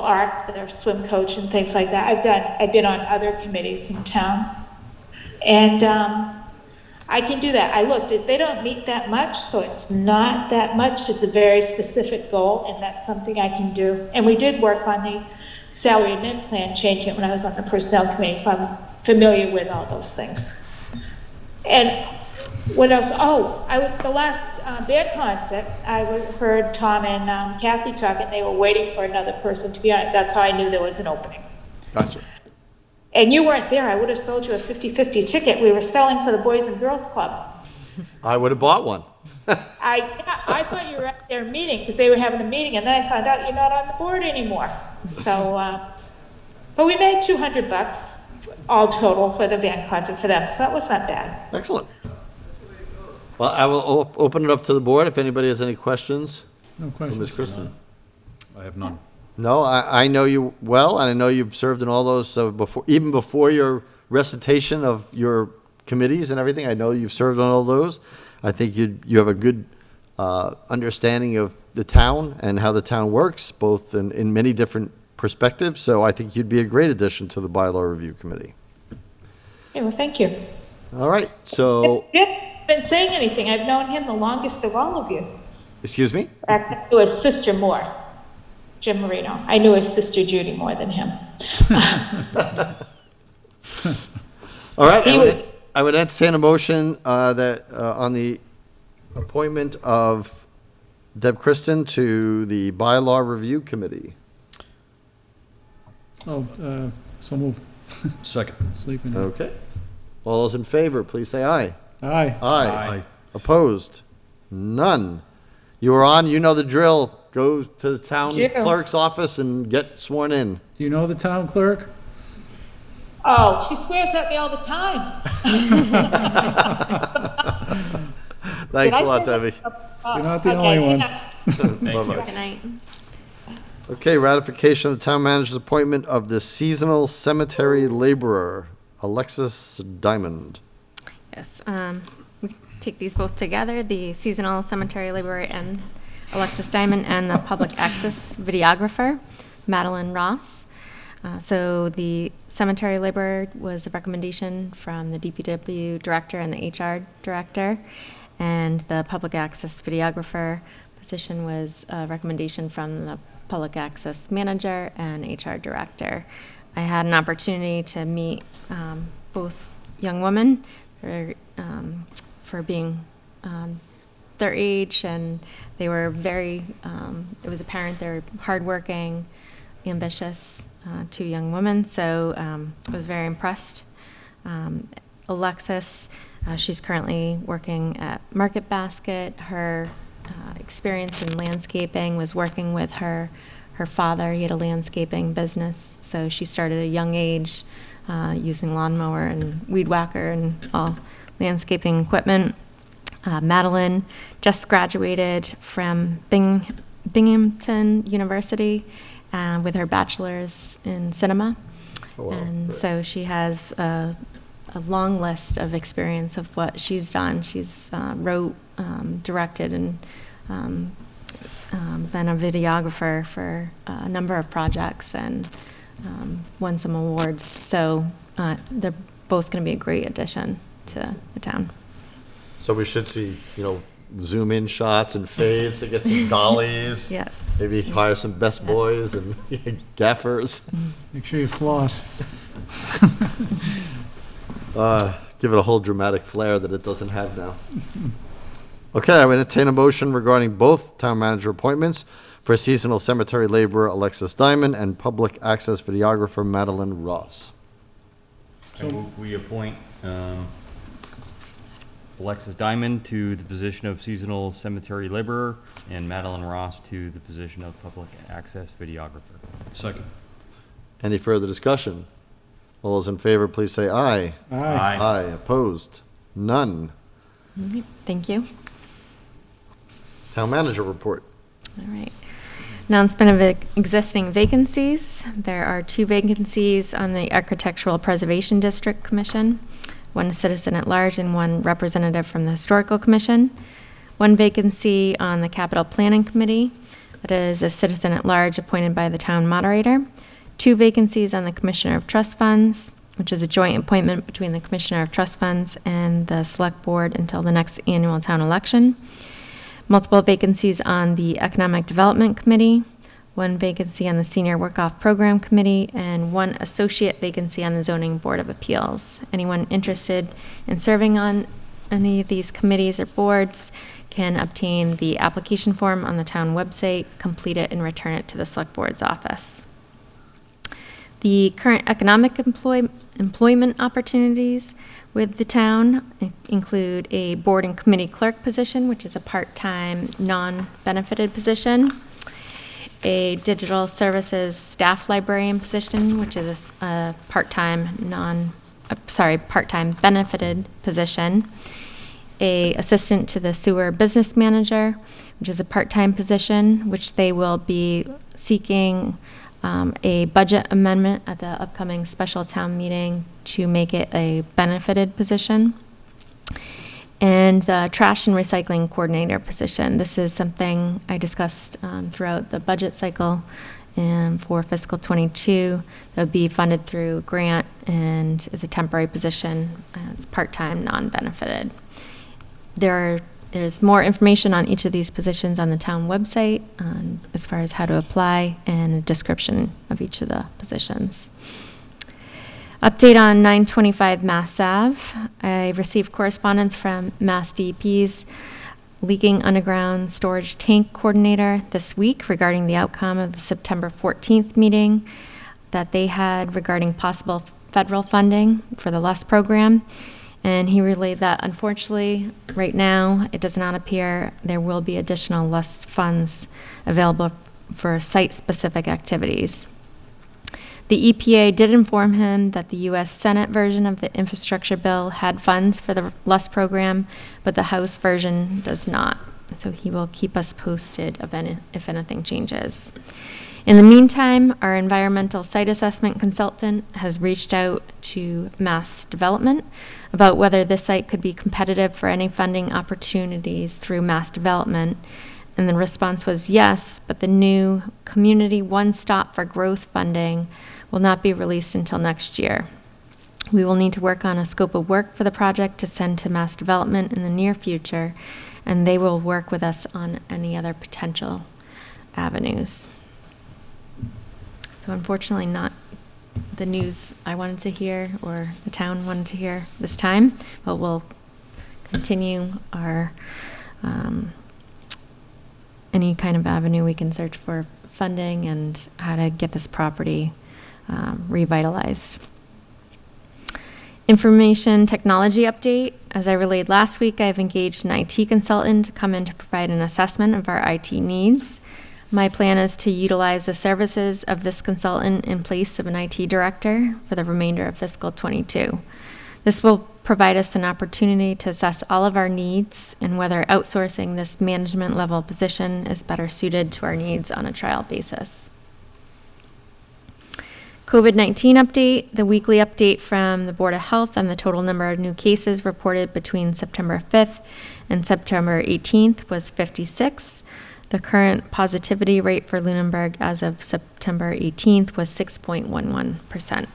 ARC, their swim coach and things like that. I've been on other committees in town. And I can do that. I looked, they don't meet that much, so it's not that much. It's a very specific goal, and that's something I can do. And we did work on the salary admin plan, changing it when I was on the Personnel Committee, so I'm familiar with all those things. And what else? Oh, the last band concert, I heard Tom and Kathy talking. They were waiting for another person to be on it. That's how I knew there was an opening. Gotcha. And you weren't there. I would have sold you a 50-50 ticket. We were selling for the Boys and Girls Club. I would have bought one. I thought you were at their meeting because they were having a meeting, and then I found out you're not on the board anymore. So, but we made $200 all total for the band concert for them, so that was not bad. Excellent. Well, I will open it up to the board if anybody has any questions. No For questions. Ms. Kristen. I have none. No, I know you well, and I know you've served in all those even before your recitation of your committees and everything. I know you've served on all those. I think you have a good understanding of the town and how the town works, both in many different perspectives. So I think you'd be a great addition to the Bylaw Review Committee. Okay, well, thank you. All right. So, Jim hasn't been saying anything. I've known him the longest of all of you. excuse me. I knew his sister more, Jim Marino. I knew his sister Judy more than him. All right. He was- I would entertain a motion that on the appointment of Deb Kristen to the Bylaw Review Committee. Oh, so move. Second. Sleeping in. Okay. All those in favor, please say aye. Aye. Aye. Opposed? None. You are on, you know the drill. Go to the town Jill. clerk's office and get sworn in. Do you know the town clerk? Oh, she swears at me all the time. Thanks Did a I lot, say Debbie. that? You're not the Okay, only good one. night. Bye-bye. Good night. Okay, ratification of town manager's appointment of the seasonal cemetery laborer, Alexis Diamond. Yes, we take these both together, the seasonal cemetery laborer and Alexis Diamond, and the public access videographer, Madeline Ross. So the cemetery laborer was a recommendation from the DPW director and the HR director, and the public access videographer position was a recommendation from the public access manager and HR director. I had an opportunity to meet both young women for being their age, and they were very, it was apparent they're hardworking, ambitious, two young women, so I was very impressed. Alexis, she's currently working at Market Basket. Her experience in landscaping was working with her father. He had a landscaping business, so she started at a young age using lawnmower and weed whacker and all landscaping equipment. Madeline just graduated from Binghamton University with her bachelor's in cinema. Oh, wow. And Great. so she has a long list of experience of what she's done. She's wrote, directed, and been a videographer for a number of projects and won some awards. So they're both going to be a great addition to the town. So we should see, zoom in shots and fades to get some dollies. Yes. Maybe hire some best boys and gaffers. Make sure you floss. Give it a whole dramatic flair that it doesn't have now. Okay, I would entertain a motion regarding both town manager appointments for seasonal cemetery laborer Alexis Diamond and public access videographer Madeline Ross. I move we appoint Alexis Diamond to the position of seasonal cemetery laborer and Madeline Ross to the position of public access videographer. Second. Any further discussion? All those in favor, please say aye. Aye. Aye. Opposed? None. All right, thank you. Town manager report. All right. Announcement of existing vacancies. There are 2 vacancies on the Architectural Preservation District Commission, 1 citizen at large and 1 representative from the Historical Commission. 1 vacancy on the Capital Planning Committee. That is a citizen at large appointed by the town moderator. 2 vacancies on the Commissioner of Trust Funds, which is a joint appointment between the Commissioner of Trust Funds and the Select Board until the next annual town election. Multiple vacancies on the Economic Development Committee, 1 vacancy on the Senior Work-Off Program Committee, and 1 associate vacancy on the Zoning Board of Appeals. Anyone interested in serving on any of these committees or boards can obtain the application form on the town website, complete it, and return it to the Select Board's office. The current economic employment opportunities with the town include a board and committee clerk position, which is a part-time, non-benefited position, a digital services staff librarian position, which is a part-time, part-time benefited position, a assistant to the sewer business manager, which is a part-time position, which they will be seeking a budget amendment at the upcoming special town meeting to make it a benefited position. And the trash and recycling coordinator position. This is something I discussed throughout the budget cycle and for fiscal '22. That would be funded through a grant and is a temporary position. It's part-time, non-benefited. There's more information on each of these positions on the town website as far as how to apply and a description of each of the positions. Update on 925 Mass Ave. I received correspondence from Mass DEP's leaking underground storage tank coordinator this week regarding the outcome of the September 14th meeting that they had regarding possible federal funding for the LUS program. And he relayed that unfortunately, right now, it does not appear there will be additional LUS funds available for site-specific activities. The EPA did inform him that the U.S. Senate version of the infrastructure bill had funds for the LUS program, but the House version does not. So he will keep us posted if anything changes. In the meantime, our environmental site assessment consultant has reached out to Mass Development about whether this site could be competitive for any funding opportunities through Mass Development. And the response was yes, but the new Community One Stop for Growth funding will not be released until next year. We will need to work on a scope of work for the project to send to Mass Development in the near future, and they will work with us on any other potential avenues. So unfortunately, not the news I wanted to hear or the town wanted to hear this time, but we'll continue our any kind of avenue we can search for funding and how to get this property revitalized. Information technology update. As I relayed last week, I've engaged an IT consultant to come in to provide an assessment of our IT needs. My plan is to utilize the services of this consultant in place of an IT director for the remainder of fiscal '22. This will provide us an opportunity to assess all of our needs and whether outsourcing this management level position is better suited to our needs on a trial basis. COVID-19 update, the weekly update from the Board of Health on the total number of new cases reported between September 5th and September 18th was 56. The current positivity rate for Lunenburg as of September 18th was 6.11%.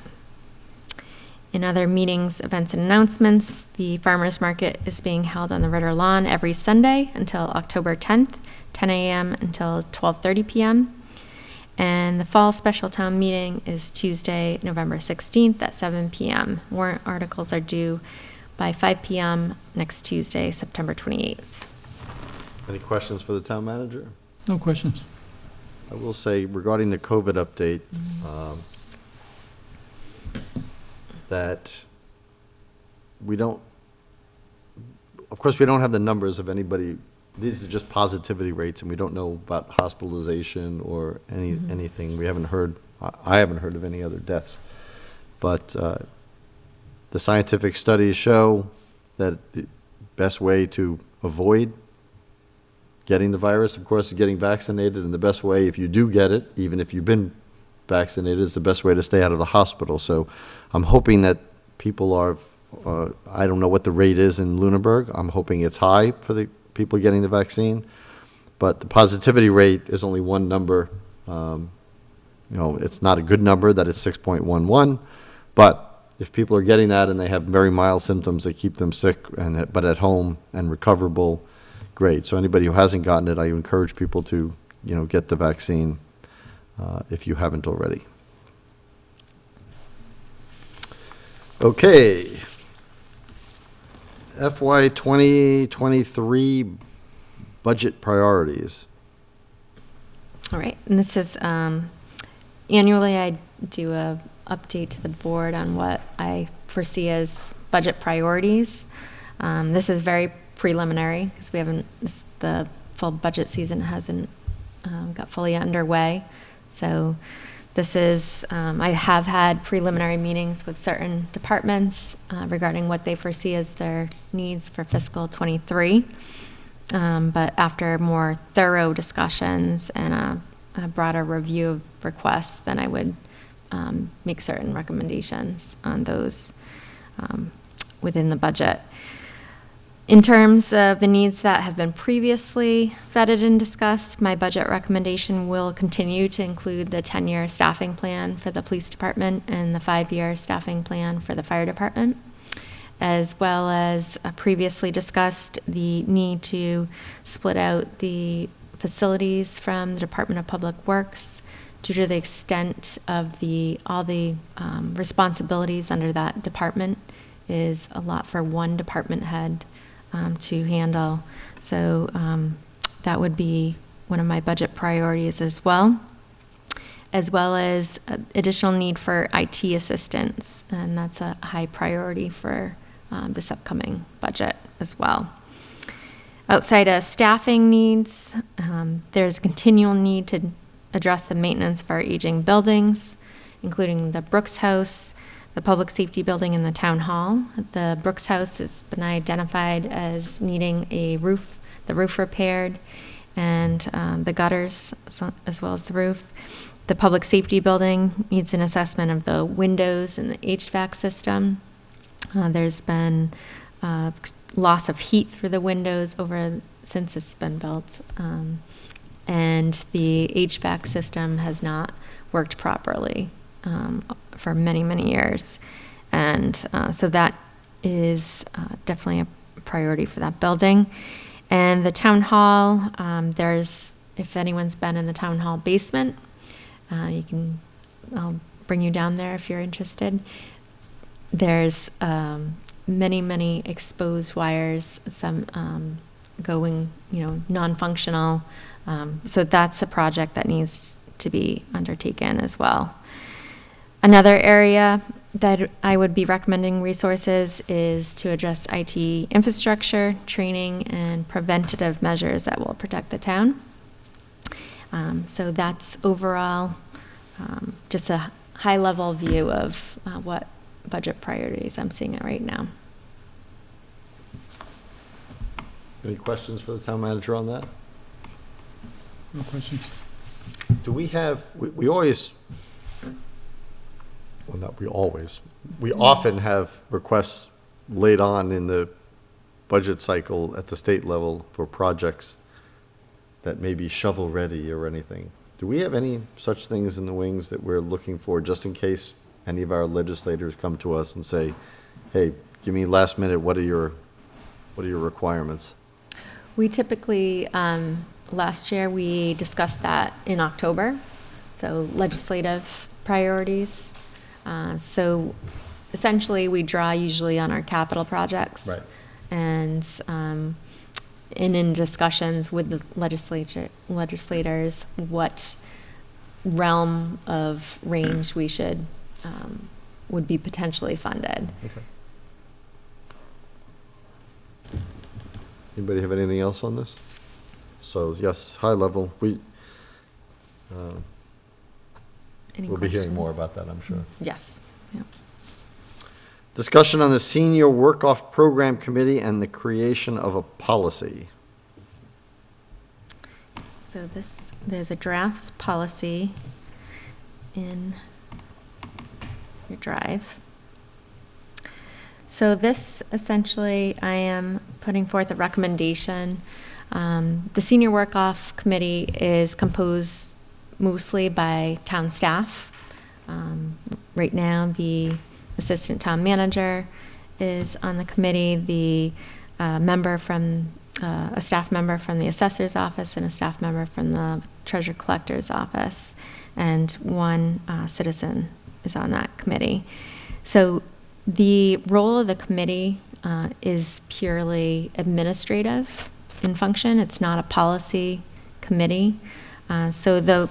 In other meetings, events, and announcements, the farmers market is being held on the Ritter Lawn every Sunday until October 10th, 10 a.m. until 12:30 p.m. And the fall special town meeting is Tuesday, November 16th at 7 p.m. Warrant articles are due by 5 p.m. next Tuesday, September 28th. Any questions for the town manager? No questions. I will say regarding the COVID update, that we don't, of course, we don't have the numbers of anybody. These are just positivity rates, and we don't know about hospitalization or anything. We haven't heard, I haven't heard of any other deaths. But the scientific studies show that the best way to avoid getting the virus, of course, is getting vaccinated, and the best way, if you do get it, even if you've been vaccinated, is the best way to stay out of the hospital. So I'm hoping that people are, I don't know what the rate is in Lunenburg. I'm hoping it's high for the people getting the vaccine, but the positivity rate is only one number. It's not a good number that it's 6.11, but if people are getting that and they have very mild symptoms that keep them sick but at home and recoverable, great. So anybody who hasn't gotten it, I encourage people to, get the vaccine if you haven't already. Okay. FY 2023 budget priorities. All right, and this is, annually I do a update to the board on what I foresee as budget priorities. This is very preliminary because we haven't, the full budget season hasn't got fully underway. So this is, I have had preliminary meetings with certain departments regarding what they foresee as their needs for fiscal '23. But after more thorough discussions and a broader review of requests, then I would make certain recommendations on those within the budget. In terms of the needs that have been previously vetted and discussed, my budget recommendation will continue to include the 10-year staffing plan for the police department and the 5-year staffing plan for the fire department, as well as previously discussed the need to split out the facilities from the Department of Public Works due to the extent of all the responsibilities under that department is a lot for one department head to handle. So that would be one of my budget priorities as well as additional need for IT assistance, and that's a high priority for this upcoming budget as well. Outside of staffing needs, there's a continual need to address the maintenance of our aging buildings, including the Brooks House, the Public Safety Building, and the Town Hall. The Brooks House has been identified as needing the roof repaired, and the gutters, as well as the roof. The Public Safety Building needs an assessment of the windows and the HVAC system. There's been loss of heat through the windows since it's been built. And the HVAC system has not worked properly for many, many years. And so that is definitely a priority for that building. And the town hall, if anyone's been in the town hall basement, I'll bring you down there if you're interested. There's many, many exposed wires, some going, non-functional. So that's a project that needs to be undertaken as well. Another area that I would be recommending resources is to address IT infrastructure, training, and preventative measures that will protect the town. So that's overall just a high-level view of what budget priorities I'm seeing it right now. Any questions for the town manager on that? No questions. Do we have, we always, well, not we always, we often have requests late on in the budget cycle at the state level for projects that may be shovel-ready or anything. Do we have any such things in the wings that we're looking for, just in case any of our legislators come to us and say, hey, give me last minute, what are your requirements? We typically, last year, we discussed that in October, so legislative priorities. So essentially, we draw usually on our capital projects. Right. And in discussions with the legislators, what realm of range we would be potentially funded. Okay. Anybody have anything else on this? So yes, high level, Any we'll be hearing questions? more about that, I'm sure. Yes. Yeah. Discussion on the Senior Work-Off Program Committee and the creation of a policy. So there's a draft policy in your drive. So this, essentially, I am putting forth a recommendation. The Senior Work-Off Committee is composed mostly by town staff. Right now, the Assistant Town Manager is on the committee, the a staff member from the Assessor's Office and a staff member from the Treasurer Collector's Office, and one citizen is on that committee. So the role of the committee is purely administrative in function. It's not a policy committee. So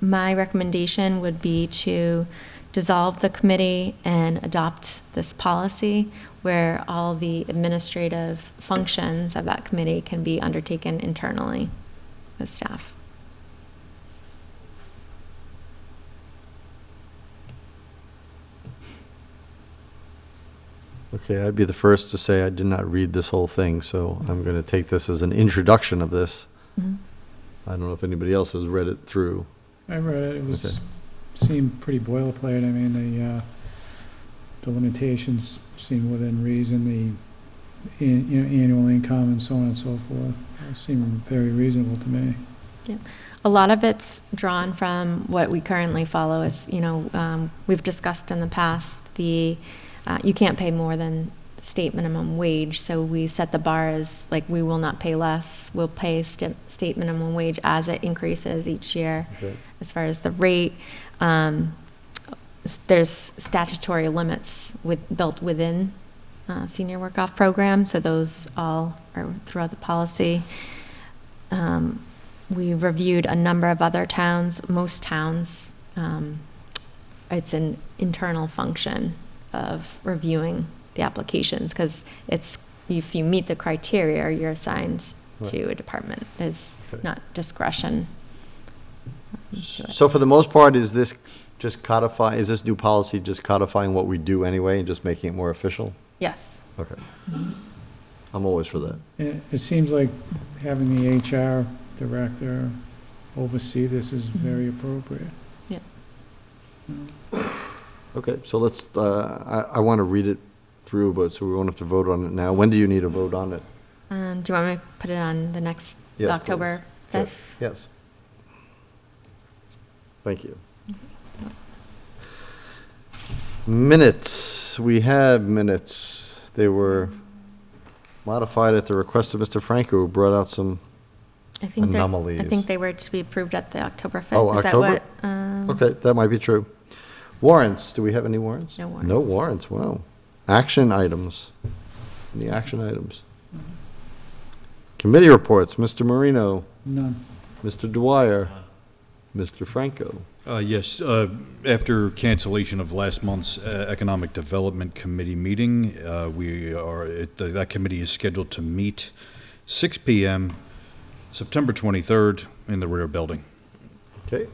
my recommendation would be to dissolve the committee and adopt this policy where all the administrative functions of that committee can be undertaken internally with staff. Okay, I'd be the first to say I did not read this whole thing, so I'm going to take this as an introduction of this. Mm-hmm. I don't know if anybody else has read it through. I read it. It was, Okay. seemed pretty boilerplate. I mean, the limitations seem within reason, the annual income and so on and so forth. It seemed very reasonable to me. A lot of it's drawn from what we currently follow as, we've discussed in the past, you can't pay more than state minimum wage, so we set the bar as, we will not pay less. We'll pay state minimum wage as it increases each year. Okay. As far as the rate, there's statutory limits built within senior work-off program, so those all are throughout the policy. We reviewed a number of other towns. Most towns, it's an internal function of reviewing the applications, because if you meet the criteria, you're assigned to a department. There's Okay. not discretion to it. So for the most part, is this just codify, is this new policy just codifying what we do anyway and just making it more official? Yes. Okay. I'm always for that. It seems like having the HR director oversee this is very appropriate. Yeah. Okay, so let's, I want to read it through, but so we won't have to vote on it now. When do you need a vote on it? Do you want me to put it on the next Yes, October please. 5th? Yes. Thank you. Minutes, we have minutes. They were modified at the request of Mr. Franco, who brought out some I think anomalies. I think they were to be approved at the October 5th. Oh, Is October? that what? Okay, that might be true. Warrants, do we have any warrants? No warrants. No warrants, wow. Action items. Any action items? Committee reports, Mr. Marino, None. Mr. Dwyer, Mr. Franco. Yes, after cancellation of last month's Economic Development Committee meeting, that committee is scheduled to meet 6 PM, September 23rd, in the rear building. Okay.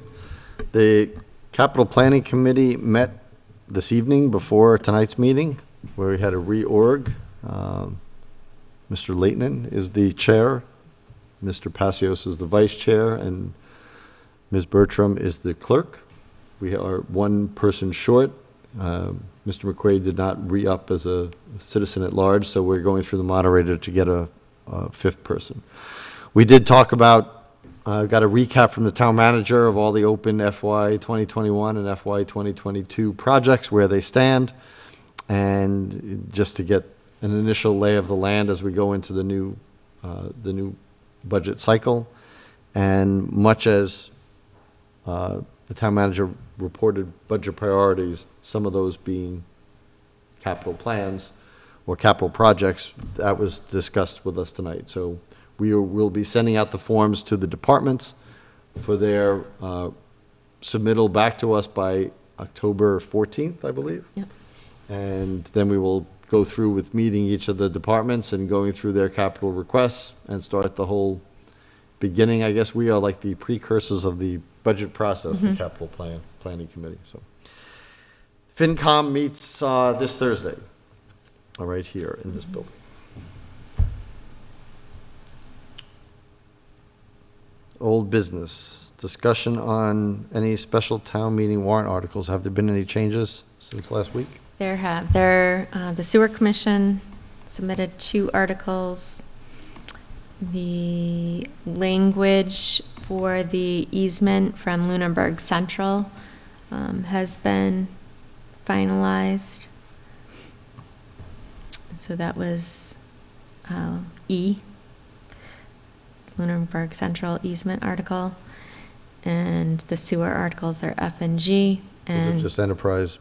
The Capital Planning Committee met this evening before tonight's meeting, where we had a reorg. Mr. Leighton is the chair, Mr. Passios is the vice chair, and Ms. Bertram is the clerk. We are one person short. Mr. McQuaid did not re-up as a citizen at large, so we're going through the moderator to get a fifth person. We did talk about, got a recap from the town manager of all the open FY 2021 and FY 2022 projects, where they stand, and just to get an initial lay of the land as we go into the new budget cycle. And much as the town manager reported budget priorities, some of those being capital plans or capital projects, that was discussed with us tonight. So will be sending out the forms to the departments for their submittal back to us by October 14th, I believe. Yep. And then we will go through with meeting each of the departments and going through their capital requests and start the whole beginning. I guess we are like the precursors of the budget process, the capital planning committee. So FinCom meets this Thursday, right here in this building. Old business, discussion on any special town meeting warrant articles. Have there been any changes since last week? The Sewer Commission submitted 2 articles. The language for the easement from Lunenburg Central has been finalized. So that was E, Lunenburg Central easement article, and the sewer articles are F and G. Is it just enterprise?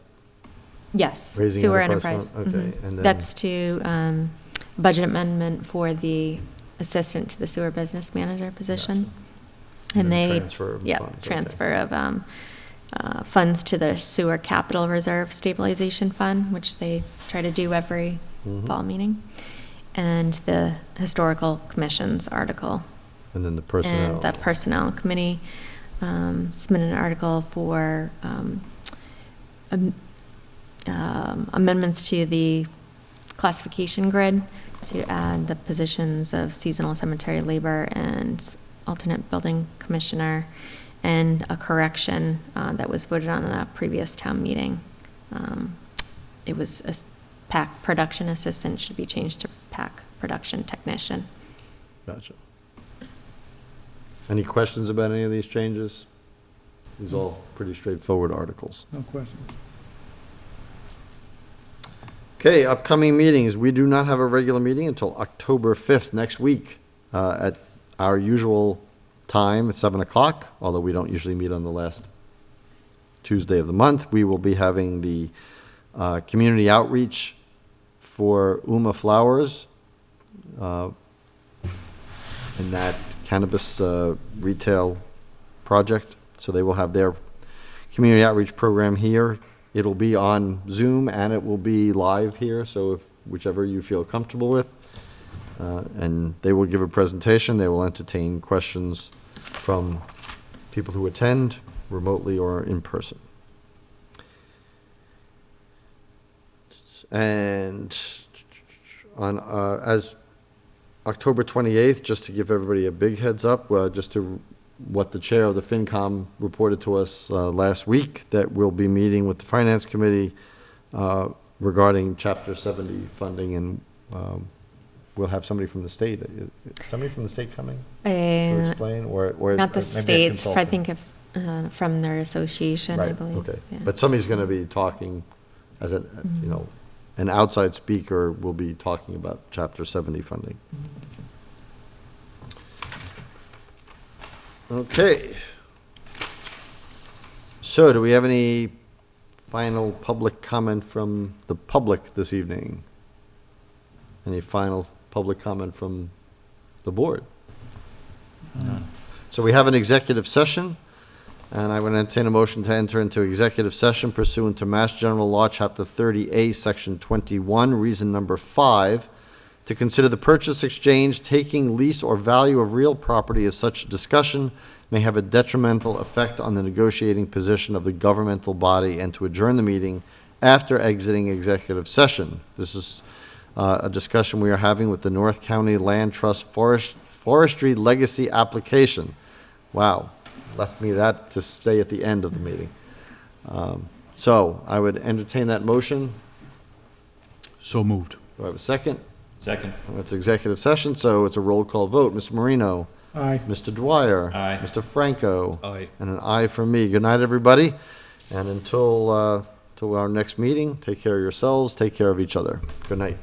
Yes, Raising sewer enterprise enterprise. fund? Okay, and then- That's to budget amendment for the assistant to the sewer business manager position. And And then they, transfer of yeah, funds, okay. transfer of funds to the sewer capital reserve stabilization fund, which they try to do every fall meeting. And the historical commission's article. And then the personnel. And the personnel committee submitted an article for amendments to the classification grid to add the positions of seasonal cemetery labor and alternate building commissioner, and a correction that was voted on in a previous town meeting. It was a PAC production assistant should be changed to PAC production technician. Gotcha. Any questions about any of these changes? These are all pretty straightforward articles. No questions. Okay, upcoming meetings. We do not have a regular meeting until October 5th, next week, at our usual time at 7 o'clock, although we don't usually meet on the last Tuesday of the month. We will be having the community outreach for Uma Flowers and that cannabis retail project. So they will have their community outreach program here. It'll be on Zoom and it will be live here, so if whichever you feel comfortable with. And they will give a presentation. They will entertain questions from people who attend remotely or in person. And on, as October 28th, just to give everybody a big heads up, just to what the chair of the FinCom reported to us last week, that we'll be meeting with the Finance Committee regarding Chapter 70 funding, and we'll have somebody from the state. Is somebody from the state coming to explain, or Not the maybe a states, I consultant? think from their association, I Right, believe. okay. Yeah. But somebody's going to be talking as a, you know, an outside speaker will be talking about Chapter 70 funding. Okay. So do we have any final public comment from the public this evening? Any final public comment from the board? So we have an executive session, and I would entertain a motion to enter into executive session pursuant to Mass General Law, Chapter 30A, Section 21, reason number 5, to consider the purchase, exchange, taking, lease, or value of real property if such discussion may have a detrimental effect on the negotiating position of the governmental body, and to adjourn the meeting after exiting executive session. This is a discussion we are having with the North County Land Trust Forestry Legacy Application. Wow, left me that to stay at the end of the meeting. So I would entertain that motion. So moved. Do I have a second? Second. It's executive session, so it's a roll call vote. Mr. Marino? Aye. Mr. Dwyer? Aye. Mr. Franco? Aye. And an aye from me. Good night, everybody. And until till our next meeting, take care of yourselves, take care of each other. Good night.